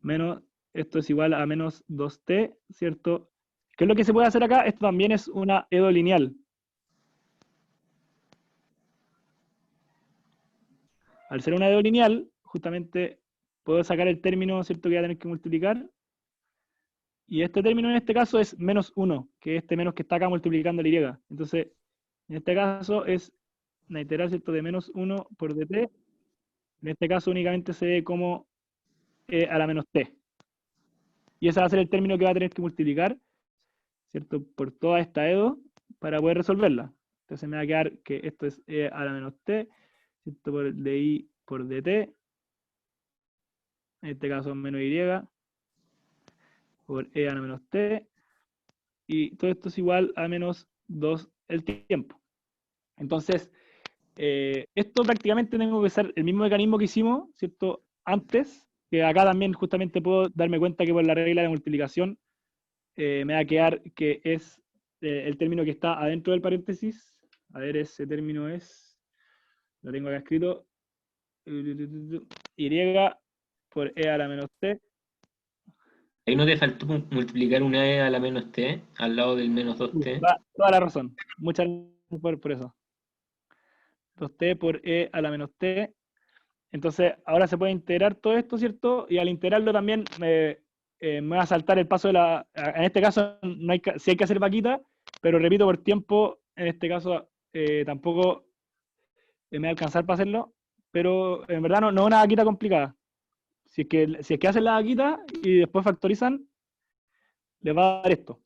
menos, esto es igual a menos 2t, ¿cierto? ¿Qué es lo que se puede hacer acá? Esto también es una EDO lineal. Al ser una EDO lineal, justamente puedo sacar el término, ¿cierto?, que voy a tener que multiplicar. Y este término en este caso es menos 1, que es este menos que está acá multiplicando la Y. Entonces, en este caso es la integral, ¿cierto?, de menos 1 por dt. En este caso únicamente se ve como e a la menos t. Y ese va a ser el término que va a tener que multiplicar, ¿cierto?, por toda esta EDO para poder resolverla. Entonces me va a quedar que esto es e a la menos t, ¿cierto?, por di por dt. En este caso menos y por e a la menos t. Y todo esto es igual a menos 2 el tiempo. Entonces, esto prácticamente tengo que usar el mismo mecanismo que hicimos, ¿cierto?, antes, que acá también justamente puedo darme cuenta que por la regla de multiplicación me va a quedar que es el término que está adentro del paréntesis. A ver, ese término es, lo tengo acá escrito, y por e a la menos t. Ahí no te faltó multiplicar una e a la menos t al lado del menos 2t. Toda la razón. Muchas gracias por eso. 2t por e a la menos t. Entonces, ahora se puede integrar todo esto, ¿cierto? Y al integrarlo también me va a saltar el paso de la... En este caso, sí hay que hacer vaquita, pero repito, por tiempo, en este caso tampoco me va a alcanzar para hacerlo, pero en verdad no es una vaquita complicada. Si es que hacen la vaquita y después factorizan, les va a dar esto.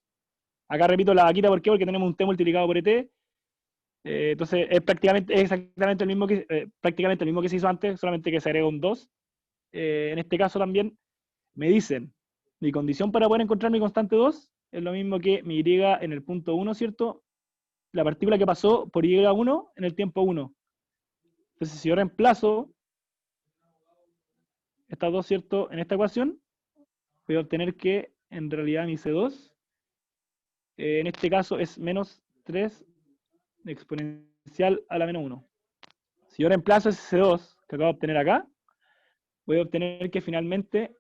Acá repito la vaquita, ¿por qué? Porque tenemos un t multiplicado por et. Entonces es exactamente el mismo prácticamente el mismo que se hizo antes, solamente que se agrega un 2. En este caso también me dicen, mi condición para poder encontrar mi constante 2 es lo mismo que mi y en el punto 1, ¿cierto? La partícula que pasó por y1 en el tiempo 1. Entonces si yo reemplazo estas dos, ¿cierto?, en esta ecuación, voy a obtener que en realidad mi C2 en este caso es menos 3 exponencial a la menos 1. Si yo reemplazo ese C2 que acabo de obtener acá, voy a obtener que finalmente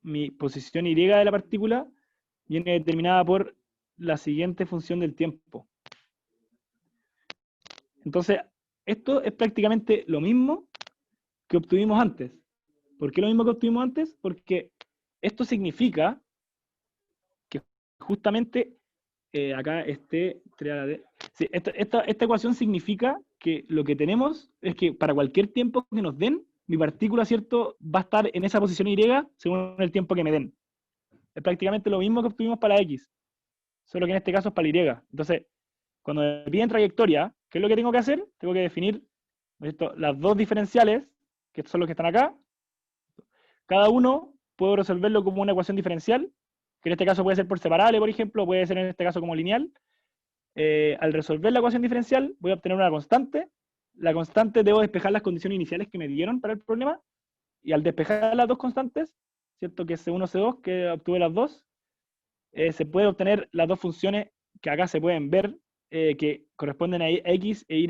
mi posición Y de la partícula viene determinada por la siguiente función del tiempo. Entonces, esto es prácticamente lo mismo que obtuvimos antes. ¿Por qué lo mismo que obtuvimos antes? Porque esto significa que justamente acá sí, esta ecuación significa que lo que tenemos es que para cualquier tiempo que nos den, mi partícula, ¿cierto?, va a estar en esa posición Y según el tiempo que me den. Es prácticamente lo mismo que obtuvimos para la X, solo que en este caso es para la Y. Entonces, cuando me piden trayectoria, ¿qué es lo que tengo que hacer? Tengo que definir, ¿cierto?, las dos diferenciales, que son los que están acá. Cada uno puedo resolverlo como una ecuación diferencial, que en este caso puede ser por separable, por ejemplo, puede ser en este caso como lineal. Al resolver la ecuación diferencial, voy a obtener una constante. La constante debo despejar las condiciones iniciales que me dieron para el problema, y al despejar las dos constantes, ¿cierto?, que es C1, C2, que obtuve las dos, se puede obtener las dos funciones que acá se pueden ver, que corresponden a X e Y,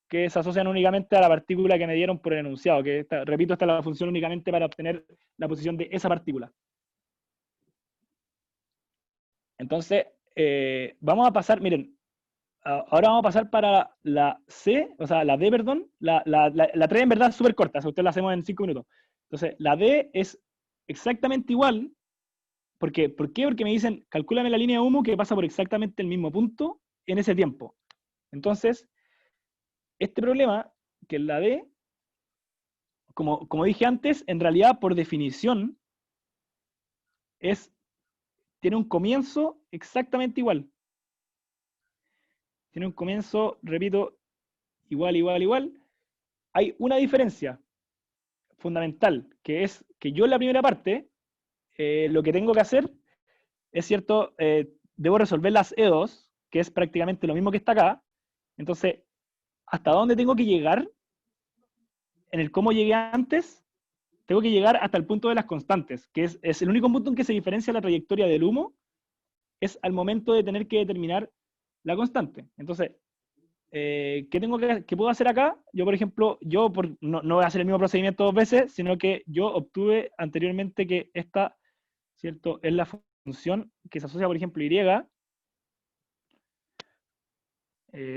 que se asocian únicamente a la partícula que me dieron por el enunciado, que repito, esta es la función únicamente para obtener la posición de esa partícula. Entonces, vamos a pasar, miren, ahora vamos a pasar para la C, o sea, la D, perdón, la 3 en verdad es súper corta, o sea, ustedes la hacemos en 5 minutos. Entonces, la D es exactamente igual, ¿por qué? Porque me dicen, calcúlame la línea de humo que pasa por exactamente el mismo punto en ese tiempo. Entonces, este problema, que es la D, como dije antes, en realidad, por definición, tiene un comienzo exactamente igual. Tiene un comienzo, repito, igual. Hay una diferencia fundamental, que es que yo en la primera parte, lo que tengo que hacer es cierto, debo resolver las E2, que es prácticamente lo mismo que está acá. Entonces, ¿hasta dónde tengo que llegar? En el cómo llegué antes, tengo que llegar hasta el punto de las constantes, que es el único punto en que se diferencia la trayectoria del humo, es al momento de tener que determinar la constante. Entonces, ¿qué puedo hacer acá? Yo, por ejemplo, no voy a hacer el mismo procedimiento 2 veces, sino que yo obtuve anteriormente que esta, ¿cierto?, es la función que se asocia, por ejemplo, y,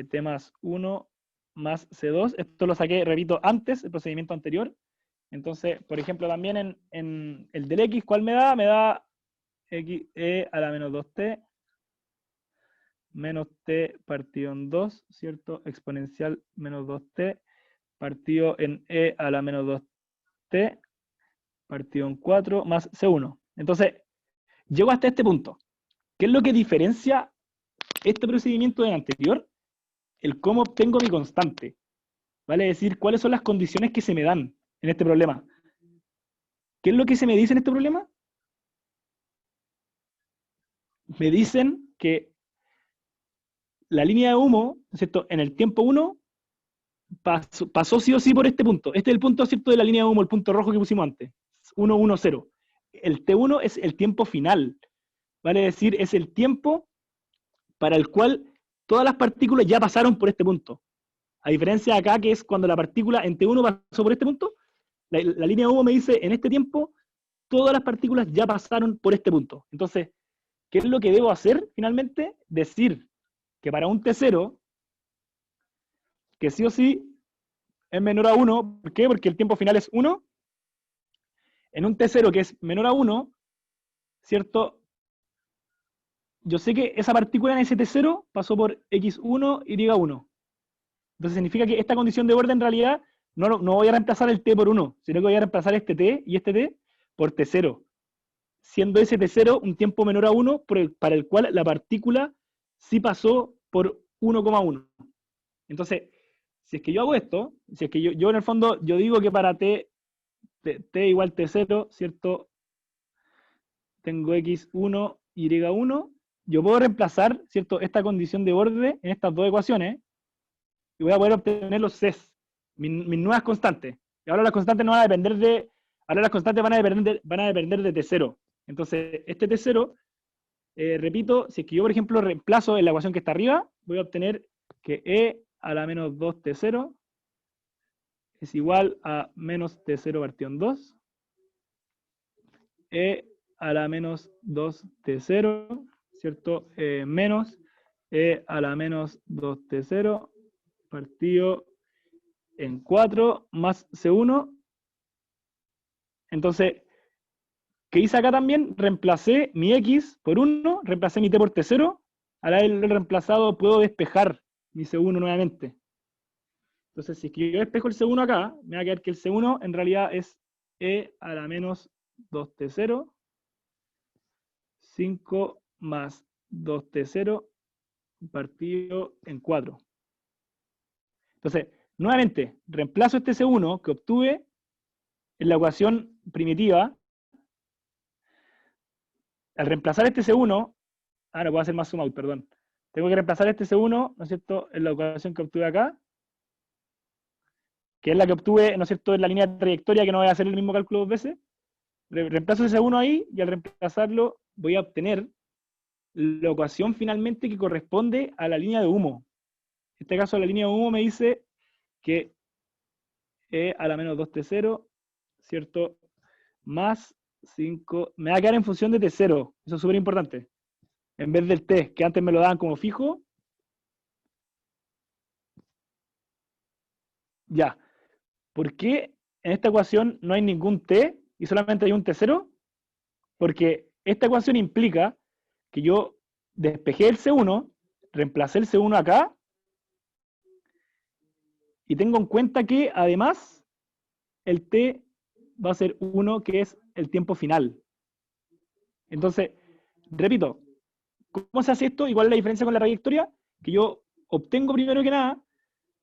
t más 1 más c2, esto lo saqué, repito, antes, el procedimiento anterior. Entonces, por ejemplo, también en el del x, ¿cuál me da? Me da x, e a la menos 2t menos t partido en 2, ¿cierto? Exponencial menos 2t partido en e a la menos 2t partido en 4 más c1. Entonces, llego hasta este punto. ¿Qué es lo que diferencia este procedimiento del anterior? El cómo obtengo mi constante. ¿Vale? Es decir, cuáles son las condiciones que se me dan en este problema. ¿Qué es lo que se me dice en este problema? Me dicen que la línea de humo, ¿cierto?, en el tiempo 1 pasó sí o sí por este punto. Este es el punto, ¿cierto?, de la línea de humo, el punto rojo que pusimos antes. 1, 1, 0. El T1 es el tiempo final. ¿Vale? Es decir, es el tiempo para el cual todas las partículas ya pasaron por este punto. A diferencia de acá, que es cuando la partícula en T1 pasó por este punto, la línea de humo me dice, en este tiempo, todas las partículas ya pasaron por este punto. Entonces, ¿qué es lo que debo hacer finalmente? Decir que para un T0, que sí o sí es menor a 1, ¿por qué? Porque el tiempo final es 1. En un T0 que es menor a 1, ¿cierto? Yo sé que esa partícula en ese T0 pasó por X1, Y1. Entonces significa que esta condición de borde en realidad no voy a reemplazar el T por 1, sino que voy a reemplazar este T y este T por T0. Siendo ese T0 un tiempo menor a 1 para el cual la partícula sí pasó por 1,1. Entonces, si es que yo hago esto, si es que yo en el fondo, yo digo que para T igual T0, ¿cierto? Tengo X1, Y1, yo puedo reemplazar, ¿cierto?, esta condición de borde en estas dos ecuaciones, y voy a poder obtener los Cs, mis nuevas constantes. Y ahora las constantes no van a depender de, ahora las constantes van a depender de T0. Entonces, este T0, repito, si es que yo, por ejemplo, reemplazo en la ecuación que está arriba, voy a obtener que E a la menos 2T0 es igual a menos T0 partido en 2. E a la menos 2T0, ¿cierto? Menos E a la menos 2T0 partido en 4 más C1. Entonces, ¿qué hice acá también? Reemplacé mi X por 1, reemplacé mi T por T0. Al haberlo reemplazado puedo despejar mi C1 nuevamente. Entonces, si es que yo despejo el C1 acá, me va a quedar que el C1 en realidad es E a la menos 2T0, 5 más 2T0 partido en 4. Entonces, nuevamente, reemplazo este C1 que obtuve en la ecuación primitiva. Al reemplazar este C1, no puedo hacer más zoom out, perdón. Tengo que reemplazar este C1, ¿no es cierto?, en la ecuación que obtuve acá, que es la que obtuve, ¿no es cierto?, en la línea de trayectoria, que no voy a hacer el mismo cálculo 2 veces. Reemplazo ese C1 ahí, y al reemplazarlo voy a obtener la ecuación finalmente que corresponde a la línea de humo. En este caso, la línea de humo me dice que E a la menos 2T0, ¿cierto?, más 5, me va a quedar en función de T0, eso es súper importante. En vez del T, que antes me lo daban como fijo. Ya. ¿Por qué en esta ecuación no hay ningún T y solamente hay un T0? Porque esta ecuación implica que yo despejé el C1, reemplacé el C1 acá, y tengo en cuenta que además el T va a ser 1, que es el tiempo final. Entonces, repito, ¿cómo se hace esto? ¿Y cuál es la diferencia con la trayectoria? Que yo obtengo primero que nada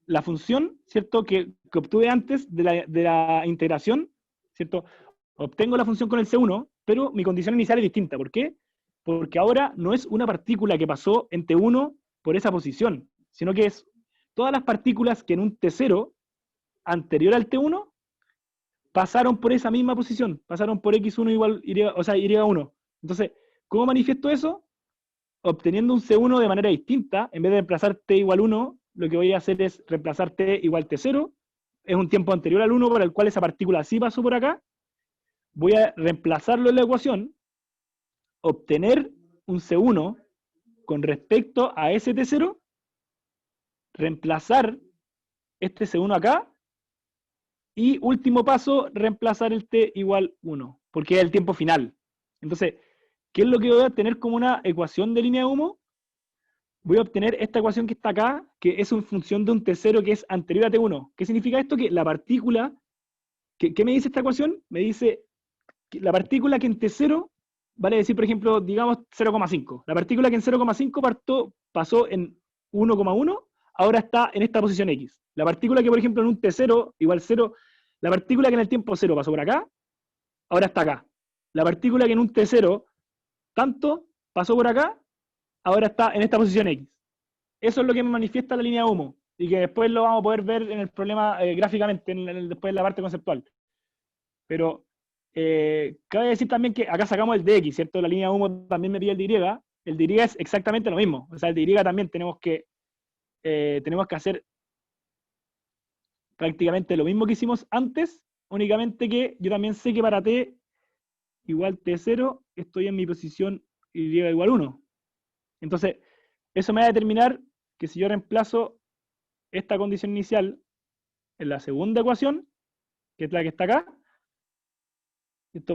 la función, ¿cierto?, que obtuve antes de la integración, ¿cierto? Obtengo la función con el C1, pero mi condición inicial es distinta. ¿Por qué? porque ahora no es una partícula que pasó en T1 por esa posición, sino que es todas las partículas que en un T0 anterior al T1 pasaron por esa misma posición, pasaron por X1 igual Y, o sea, Y1. Entonces, ¿cómo manifiesto eso? Obteniendo un C1 de manera distinta, en vez de reemplazar T igual 1, lo que voy a hacer es reemplazar T igual T0, es un tiempo anterior al 1 por el cual esa partícula sí pasó por acá, voy a reemplazarlo en la ecuación, obtener un C1 con respecto a ese T0, reemplazar este C1 acá, y último paso, reemplazar el T igual 1, porque es el tiempo final. Entonces, ¿qué es lo que voy a obtener como una ecuación de línea de humo? Voy a obtener esta ecuación que está acá, que es en función de un T0 que es anterior a T1. ¿Qué significa esto? Que la partícula, ¿qué me dice esta ecuación? Me dice que la partícula que en T0, vale decir, por ejemplo, digamos 0,5. La partícula que en 0,5 pasó en 1,1, ahora está en esta posición X. La partícula que, por ejemplo, en un T0 igual 0, la partícula que en el tiempo 0 pasó por acá, ahora está acá. La partícula que en un T0 tanto pasó por acá, ahora está en esta posición X. Eso es lo que me manifiesta la línea de humo, y que después lo vamos a poder ver en el problema gráficamente, después en la parte conceptual. Pero cabe decir también que acá sacamos el dx, ¿cierto? La línea de humo también me pide el dy es exactamente lo mismo. O sea, el dy también tenemos que hacer prácticamente lo mismo que hicimos antes, únicamente que yo también sé que para t igual t0 estoy en mi posición y igual 1. Entonces, eso me va a determinar que si yo reemplazo esta condición inicial en la segunda ecuación, que es la que está acá,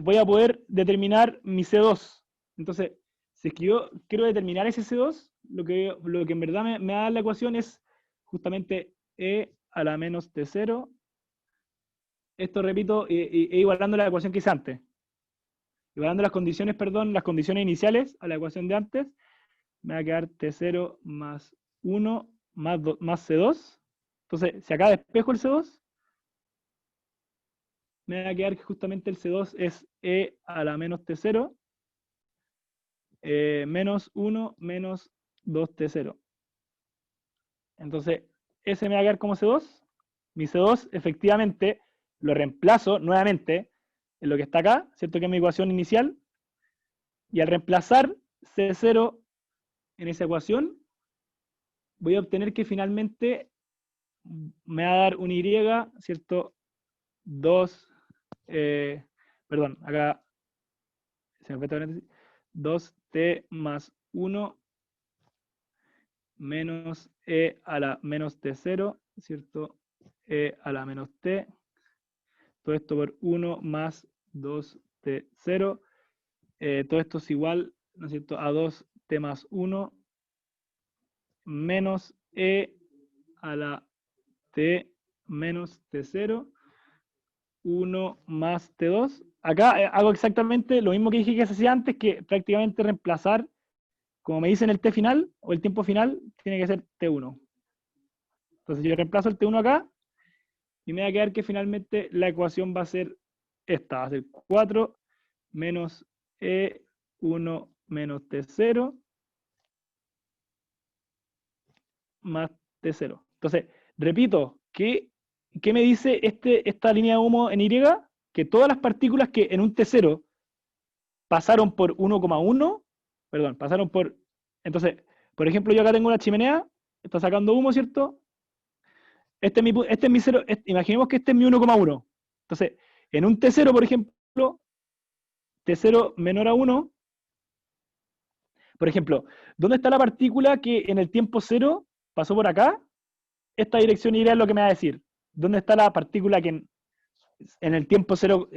voy a poder determinar mi C2. Entonces, si es que yo quiero determinar ese C2, lo que en verdad me da la ecuación es justamente E a la menos T0. Esto, repito, igualando la ecuación que hice antes. Igualando las condiciones, perdón, las condiciones iniciales a la ecuación de antes, me va a quedar T0 más 1 más C2. Entonces, si acá despejo el C2, me va a quedar que justamente el C2 es E a la menos T0 menos 1 menos 2T0. Entonces, ese me va a quedar como C2. Mi C2, efectivamente, lo reemplazo nuevamente en lo que está acá, ¿cierto? Que es mi ecuación inicial. Y al reemplazar C0 en esa ecuación, voy a obtener que finalmente me va a dar un Y, ¿cierto? 2, perdón, acá se me fue 2t más 1 menos e a la menos t0, ¿cierto? E a la menos t, todo esto por 1 más 2t0, todo esto es igual, ¿no es cierto?, a 2t más 1 menos e a la t menos t0, 1 más t2. Acá hago exactamente lo mismo que dije que se hacía antes, que prácticamente reemplazar, como me dicen el t final, o el tiempo final, tiene que ser t1. Entonces yo reemplazo el t1 acá, y me va a quedar que finalmente la ecuación va a ser esta, va a ser 4 menos E1 menos T0 más T0. Entonces, repito, ¿qué me dice esta línea de humo en Y? Que todas las partículas que en un T0 pasaron por 1,1, perdón, pasaron por... Entonces, por ejemplo, yo acá tengo una chimenea, está sacando humo, ¿cierto? Este es mi 0, imaginemos que este es mi 1,1. Entonces, en un T0, por ejemplo, T0 menor a 1, por ejemplo, ¿dónde está la partícula que en el tiempo 0 pasó por acá? Esta dirección Y es lo que me va a decir. ¿Dónde está la partícula que en el tiempo 0,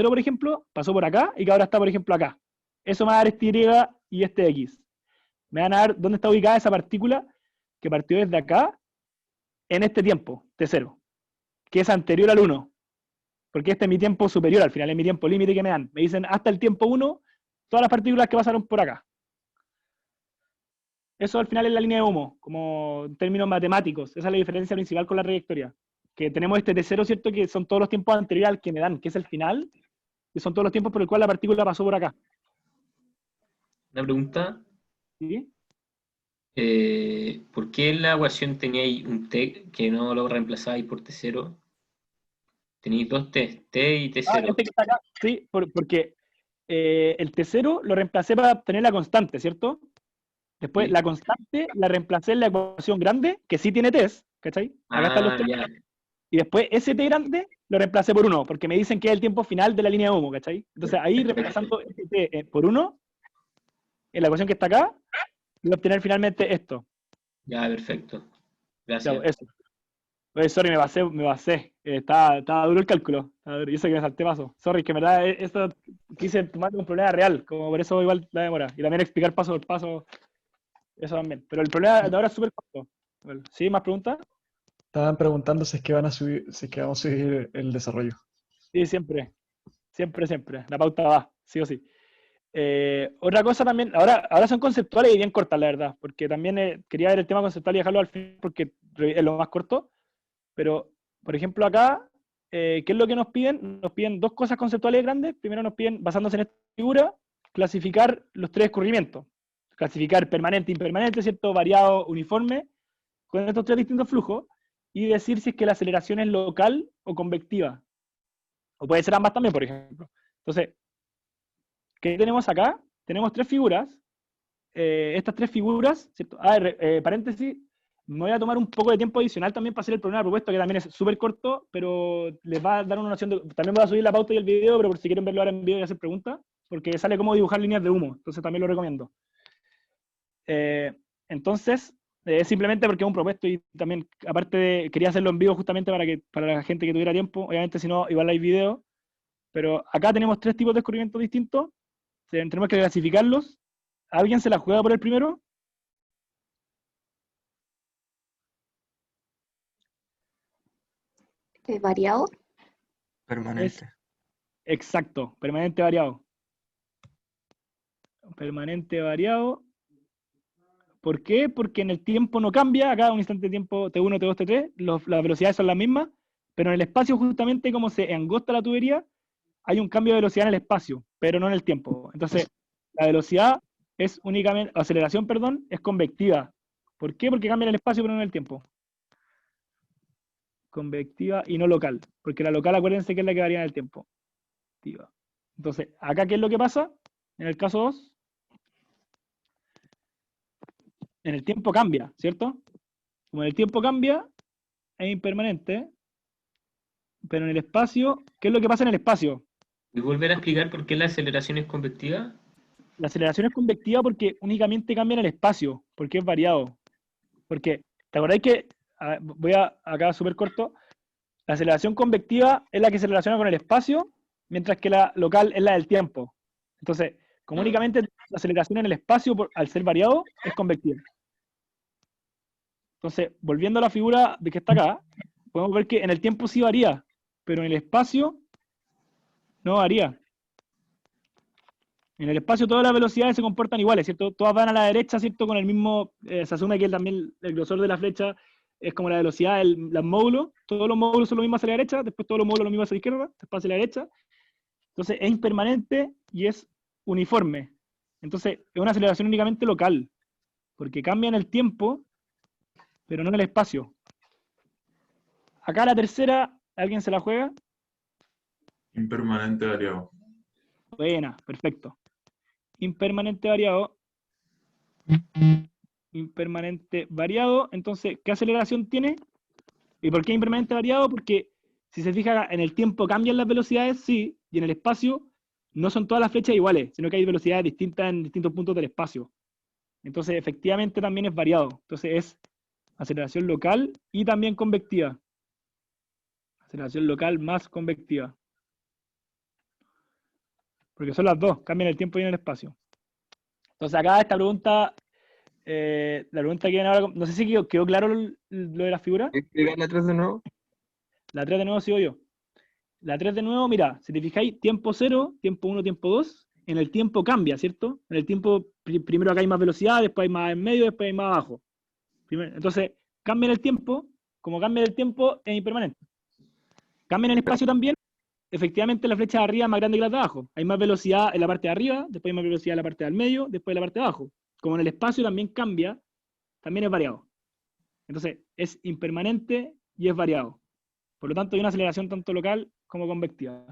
por ejemplo, pasó por acá y que ahora está, por ejemplo, acá? Eso me va a dar este Y y este X. Me van a dar dónde está ubicada esa partícula que partió desde acá en este tiempo, T0, que es anterior al 1, porque este es mi tiempo superior al final, es mi tiempo límite que me dan. Me dicen hasta el tiempo 1, todas las partículas que pasaron por acá. Eso al final es la línea de humo, como en términos matemáticos. Esa es la diferencia principal con la trayectoria. Que tenemos este T0, ¿cierto? Que son todos los tiempos anteriores al que me dan, que es el final, que son todos los tiempos por el cual la partícula pasó por acá. Una pregunta. ¿Sí? ¿Por qué en la ecuación teníais un t que no lo reemplazáis por t0? Tenéis dos t, t y Ah, t0. este que está acá, sí, porque el T0 lo reemplacé para obtener la constante, ¿cierto? Después Sí. la constante la reemplacé en la ecuación grande, que sí tiene t's, ¿cachai? Acá están los Ah, t's. ya. Y después ese t grande lo reemplacé por 1, porque me dicen que es el tiempo final de la línea de humo, ¿cachai? Entonces ahí reemplazando ese t por 1, en la ecuación que está acá, voy a obtener finalmente esto. Ya, perfecto. Ya, Gracias. eso. Oye, sorry, me basé. Estaba duro el cálculo. Estaba duro. Y eso que me salté paso. Sorry, que en verdad esto quise tomar un problema real, como por eso igual la demora. Y también explicar paso por paso, eso también. Pero el problema de ahora es súper corto. Bueno, ¿sí? ¿Más preguntas? Estaban preguntando si es que van a subir, si es que vamos a subir el desarrollo. Sí, siempre. Siempre, siempre. La pauta va, sí o sí. Otra cosa también, ahora son conceptuales y bien cortas, la verdad, porque también quería ver el tema conceptual y dejarlo al fin porque es lo más corto. Pero, por ejemplo, acá, ¿qué es lo que nos piden? Nos piden dos cosas conceptuales grandes. Primero nos piden, basándose en esta figura, clasificar los tres escurrimientos. Clasificar permanente, impermanente, ¿cierto? Variado, uniforme, con estos tres distintos flujos, y decir si es que la aceleración es local o convectiva. O puede ser ambas también, por ejemplo. Entonces, ¿qué tenemos acá? Tenemos tres figuras. Estas tres figuras, ¿cierto? Paréntesis, me voy a tomar un poco de tiempo adicional también para hacer el problema propuesto, que también es súper corto, pero les va a dar una noción de... También voy a subir la pauta y el video, pero por si quieren verlo ahora en video y hacer preguntas, porque sale cómo dibujar líneas de humo, entonces también lo recomiendo. Entonces, es simplemente porque es un propuesto y también, aparte de, quería hacerlo en vivo justamente para la gente que tuviera tiempo, obviamente si no, igual hay video, pero acá tenemos tres tipos de descubrimientos distintos, tenemos que clasificarlos. ¿Alguien se la juega por el primero? ¿Variado? Permanente. Exacto, permanente variado. Permanente variado. ¿Por qué? Porque en el tiempo no cambia, acá un instante de tiempo T1, T2, T3, las velocidades son las mismas, pero en el espacio justamente como se angosta la tubería, hay un cambio de velocidad en el espacio, pero no en el tiempo. Entonces, la velocidad es únicamente, aceleración, perdón, es convectiva. ¿Por qué? Porque cambia en el espacio, pero no en el tiempo. Convectiva y no local, porque la local, acuérdense que es la que varía en el tiempo. Entonces, acá, ¿qué es lo que pasa? En el caso 2, en el tiempo cambia, ¿cierto? Como en el tiempo cambia, es impermanente, pero en el espacio, ¿qué es lo que pasa en el espacio? ¿Y volver a explicar por qué la aceleración es convectiva? La aceleración es convectiva porque únicamente cambia en el espacio, porque es variado. Porque, ¿te acordáis que, voy a acá súper corto, la aceleración convectiva es la que se relaciona con el espacio, mientras que la local es la del tiempo. Entonces, como únicamente la aceleración en el espacio, al ser variado, es convectiva. Entonces, volviendo a la figura de que está acá, podemos ver que en el tiempo sí varía, pero en el espacio no varía. En el espacio todas las velocidades se comportan iguales, ¿cierto? Todas van a la derecha, ¿cierto? Con el mismo, se asume que también el grosor de la flecha es como la velocidad de los módulos. Todos los módulos son lo mismo hacia la derecha, después todos los módulos lo mismo hacia la izquierda, después hacia la derecha. Entonces es impermanente y es uniforme. Entonces es una aceleración únicamente local, porque cambia en el tiempo, pero no en el espacio. Acá la tercera, ¿alguien se la juega? Impermanente variado. Buena, perfecto. Impermanente variado. Impermanente variado. Entonces, ¿qué aceleración tiene? ¿Y por qué impermanente variado? Porque si se fija, en el tiempo cambian las velocidades, sí, y en el espacio no son todas las flechas iguales, sino que hay velocidades distintas en distintos puntos del espacio. Entonces, efectivamente también es variado. Entonces es aceleración local y también convectiva. Aceleración local más convectiva. Porque son las dos, cambian el tiempo y en el espacio. Entonces acá esta pregunta, la pregunta que viene ahora, no sé si quedó claro lo de la figura. ¿Explicar la 3 de nuevo? La 3 de nuevo sigo yo. La 3 de nuevo, mira, si te fijáis, tiempo 0, tiempo 1, tiempo 2, en el tiempo cambia, ¿cierto? En el tiempo, primero acá hay más velocidad, después hay más en medio, después hay más abajo. Entonces, cambia en el tiempo, como cambia en el tiempo, es impermanente. Cambia en el espacio también, efectivamente la flecha de arriba es más grande que la de abajo. Hay más velocidad en la parte de arriba, después hay más velocidad en la parte del medio, después en la parte de abajo. Como en el espacio también cambia, también es variado. Entonces, es impermanente y es variado. Por lo tanto, hay una aceleración tanto local como convectiva.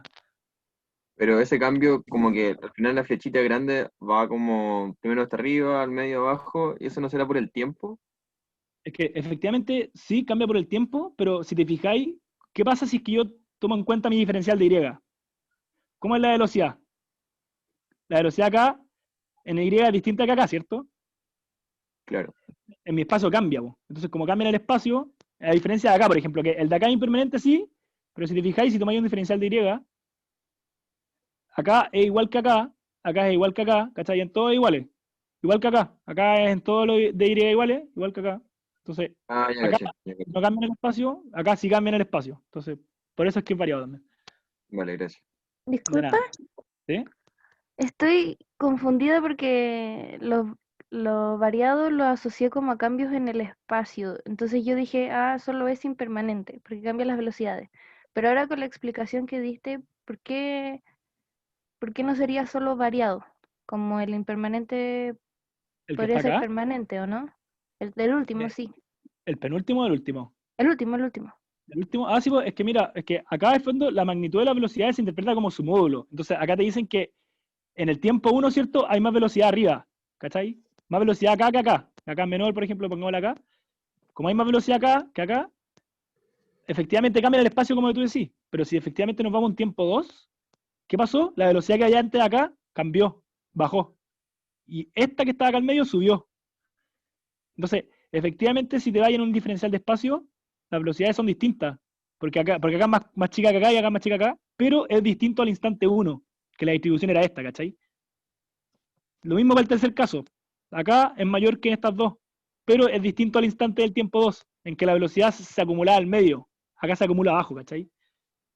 Pero ese cambio, como que al final la flechita grande va como primero hasta arriba, al medio, abajo, y eso no será por el tiempo. Es que efectivamente sí cambia por el tiempo, pero si te fijáis, ¿qué pasa si es que yo tomo en cuenta mi diferencial de Y? ¿Cómo es la velocidad? La velocidad acá, en Y es distinta que acá, ¿cierto? Claro. En mi espacio cambia, po. Entonces, como cambia en el espacio, a diferencia de acá, por ejemplo, que el de acá es impermanente, sí, pero si te fijáis, si tomáis un diferencial de Y, acá es igual que acá es igual que acá, ¿cachai? En todo es iguales. Igual que acá es en todo lo de Y iguales, igual que acá. Entonces, Ah, ya acá caché, ya caché. no cambia en el espacio, acá sí cambia en el espacio. Entonces, por eso es que es variado también. Vale, gracias. De Disculpa, nada. ¿Sí? estoy confundida porque lo variado lo asocié como a cambios en el espacio. Entonces yo dije, solo es impermanente, porque cambia las velocidades. Pero ahora con la explicación que diste, ¿por qué no sería solo variado? Como el impermanente ¿El que podría está ser acá? permanente, ¿o no? El del último, Eh, sí. ¿El penúltimo o el último? El último, el último. El último, sí, pues, es que mira, es que acá de fondo la magnitud de la velocidad se interpreta como su módulo. Entonces acá te dicen que en el tiempo 1, ¿cierto? Hay más velocidad arriba, ¿cachai? Más velocidad acá que acá. Acá en menor, por ejemplo, pongámosla acá. Como hay más velocidad acá que acá, efectivamente cambia el espacio como tú decís. Pero si efectivamente nos vamos a un tiempo 2, ¿qué pasó? La velocidad que había antes de acá cambió, bajó. Y esta que estaba acá al medio subió. Entonces, efectivamente, si te vas en un diferencial de espacio, las velocidades son distintas. Porque acá es más chica que acá y acá es más chica que acá, pero es distinto al instante 1, que la distribución era esta, ¿cachai? Lo mismo para el tercer caso. Acá es mayor que en estas dos, pero es distinto al instante del tiempo 2, en que la velocidad se acumula al medio. Acá se acumula abajo, ¿cachai?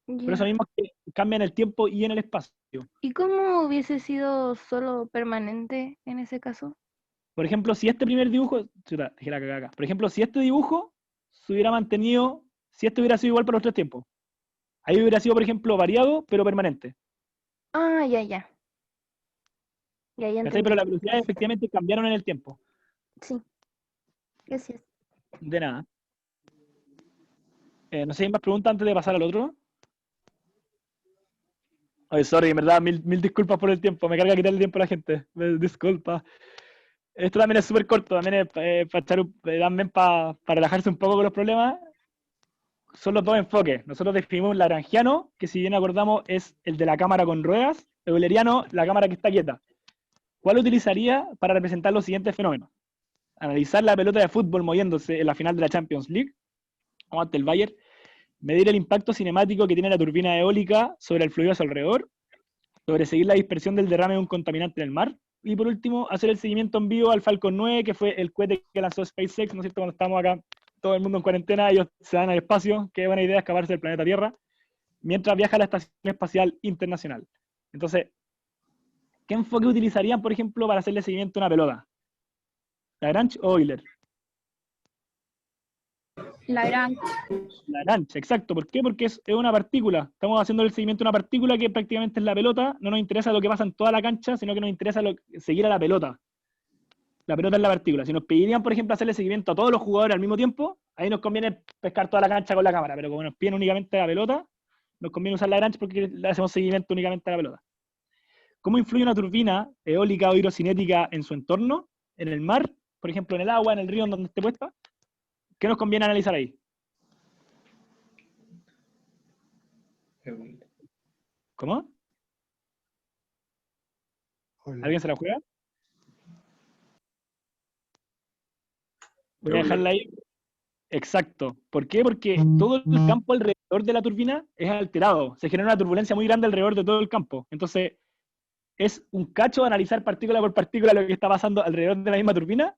Por eso Ya. mismo es que cambia en el tiempo y en el espacio. ¿Y cómo hubiese sido solo permanente en ese caso? Por ejemplo, si este primer dibujo, chuta, dejé la cagada acá. Por ejemplo, si este dibujo se hubiera mantenido, si este hubiera sido igual para los tres tiempos, ahí hubiera sido, por ejemplo, variado, pero permanente. Ya, ya. Ya ¿Cachai? entendí. Pero las velocidades Gracias. efectivamente cambiaron en el tiempo. Sí, gracias. De nada. No sé si hay más preguntas antes de pasar al otro. Ay, sorry, en verdad, mil disculpas por el tiempo. Me carga quitarle tiempo a la gente. Disculpa. Esto también es súper corto, también es también para relajarse un poco con los problemas. Son los dos enfoques. Nosotros definimos un lagrangiano, que si bien acordamos es el de la cámara con ruedas, euleriano, la cámara que está quieta. ¿Cuál utilizaría para representar los siguientes fenómenos? Analizar la pelota de fútbol moviéndose en la final de la Champions League, o ante el Bayern, medir el impacto cinemático que tiene la turbina eólica sobre el fluido a su alrededor, sobreseguir la dispersión del derrame de un contaminante en el mar, y por último, hacer el seguimiento en vivo al Falcon 9, que fue el cohete que lanzó SpaceX, ¿no es cierto? Cuando estábamos acá, todo el mundo en cuarentena, ellos se van al espacio, qué buena idea escaparse del planeta Tierra, mientras viaja a la Estación Espacial Internacional. Entonces, ¿qué enfoque utilizarían, por ejemplo, para hacerle seguimiento a una pelota? ¿Lagrange o Euler? Lagrange. Lagrange, exacto. ¿Por qué? Porque es una partícula. Estamos haciendo el seguimiento de una partícula que prácticamente es la pelota. No nos interesa lo que pasa en toda la cancha, sino que nos interesa seguir a la pelota. La pelota es la partícula. Si nos pedirían, por ejemplo, hacerle seguimiento a todos los jugadores al mismo tiempo, ahí nos conviene pescar toda la cancha con la cámara. Pero como nos piden únicamente la pelota, nos conviene usar Lagrange porque le hacemos seguimiento únicamente a la pelota. ¿Cómo influye una turbina eólica o hidrocinética en su entorno? En el mar, por ejemplo, en el agua, en el río, en donde esté puesta. ¿Qué nos conviene analizar ahí? ¿Cómo? ¿Alguien se la juega? Voy a dejarla ahí. Exacto. ¿Por qué? Porque todo el campo alrededor de la turbina es alterado. Se genera una turbulencia muy grande alrededor de todo el campo. Entonces, es un cacho analizar partícula por partícula lo que está pasando alrededor de la misma turbina.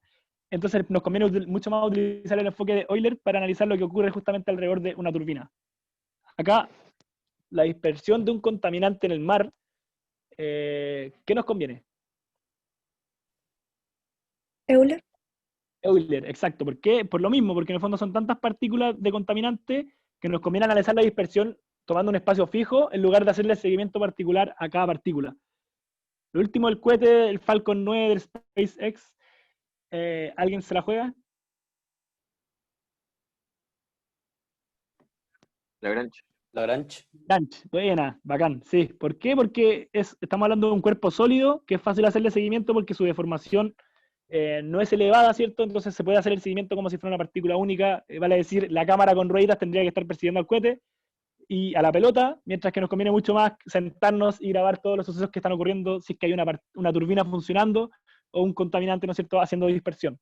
Entonces, nos conviene mucho más utilizar el enfoque de Euler para analizar lo que ocurre justamente alrededor de una turbina. Acá, la dispersión de un contaminante en el mar, ¿qué nos conviene? Euler. Euler, exacto. ¿Por qué? Por lo mismo, porque en el fondo son tantas partículas de contaminante que nos conviene analizar la dispersión tomando un espacio fijo en lugar de hacerle seguimiento particular a cada partícula. Lo último, el cohete, el Falcon 9 del SpaceX, ¿alguien se la juega? Lagrange. Lagrange. Lagrange, buena, bacán, sí. ¿Por qué? Porque estamos hablando de un cuerpo sólido que es fácil hacerle seguimiento porque su deformación no es elevada, ¿cierto? Entonces se puede hacer el seguimiento como si fuera una partícula única. Vale decir, la cámara con rueditas tendría que estar persiguiendo al cohete y a la pelota, mientras que nos conviene mucho más sentarnos y grabar todos los sucesos que están ocurriendo si es que hay una turbina funcionando o un contaminante, ¿no es cierto?, haciendo dispersión.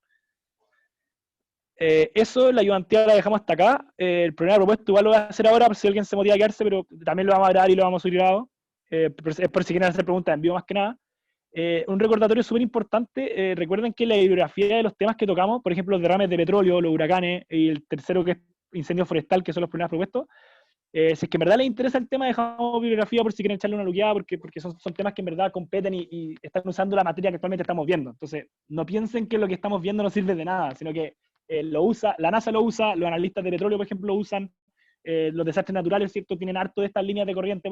Eso, la ayudantía la dejamos hasta acá. El problema propuesto igual lo voy a hacer ahora por si alguien se motiva a quedarse, pero también lo vamos a grabar y lo vamos a subir grabado. Es por si quieren hacer preguntas en vivo más que nada. Un recordatorio súper importante, recuerden que la bibliografía de los temas que tocamos, por ejemplo, los derrames de petróleo, los huracanes, y el tercero que es incendio forestal, que son los problemas propuestos, si es que en verdad les interesa el tema, dejamos bibliografía por si quieren echarle una luqueada, porque son temas que en verdad competen y están usando la materia que actualmente estamos viendo. Entonces, no piensen que lo que estamos viendo no sirve de nada, sino que lo usa, la NASA lo usa, los analistas de petróleo, por ejemplo, lo usan, los desastres naturales, ¿cierto? Tienen harto de estas líneas de corriente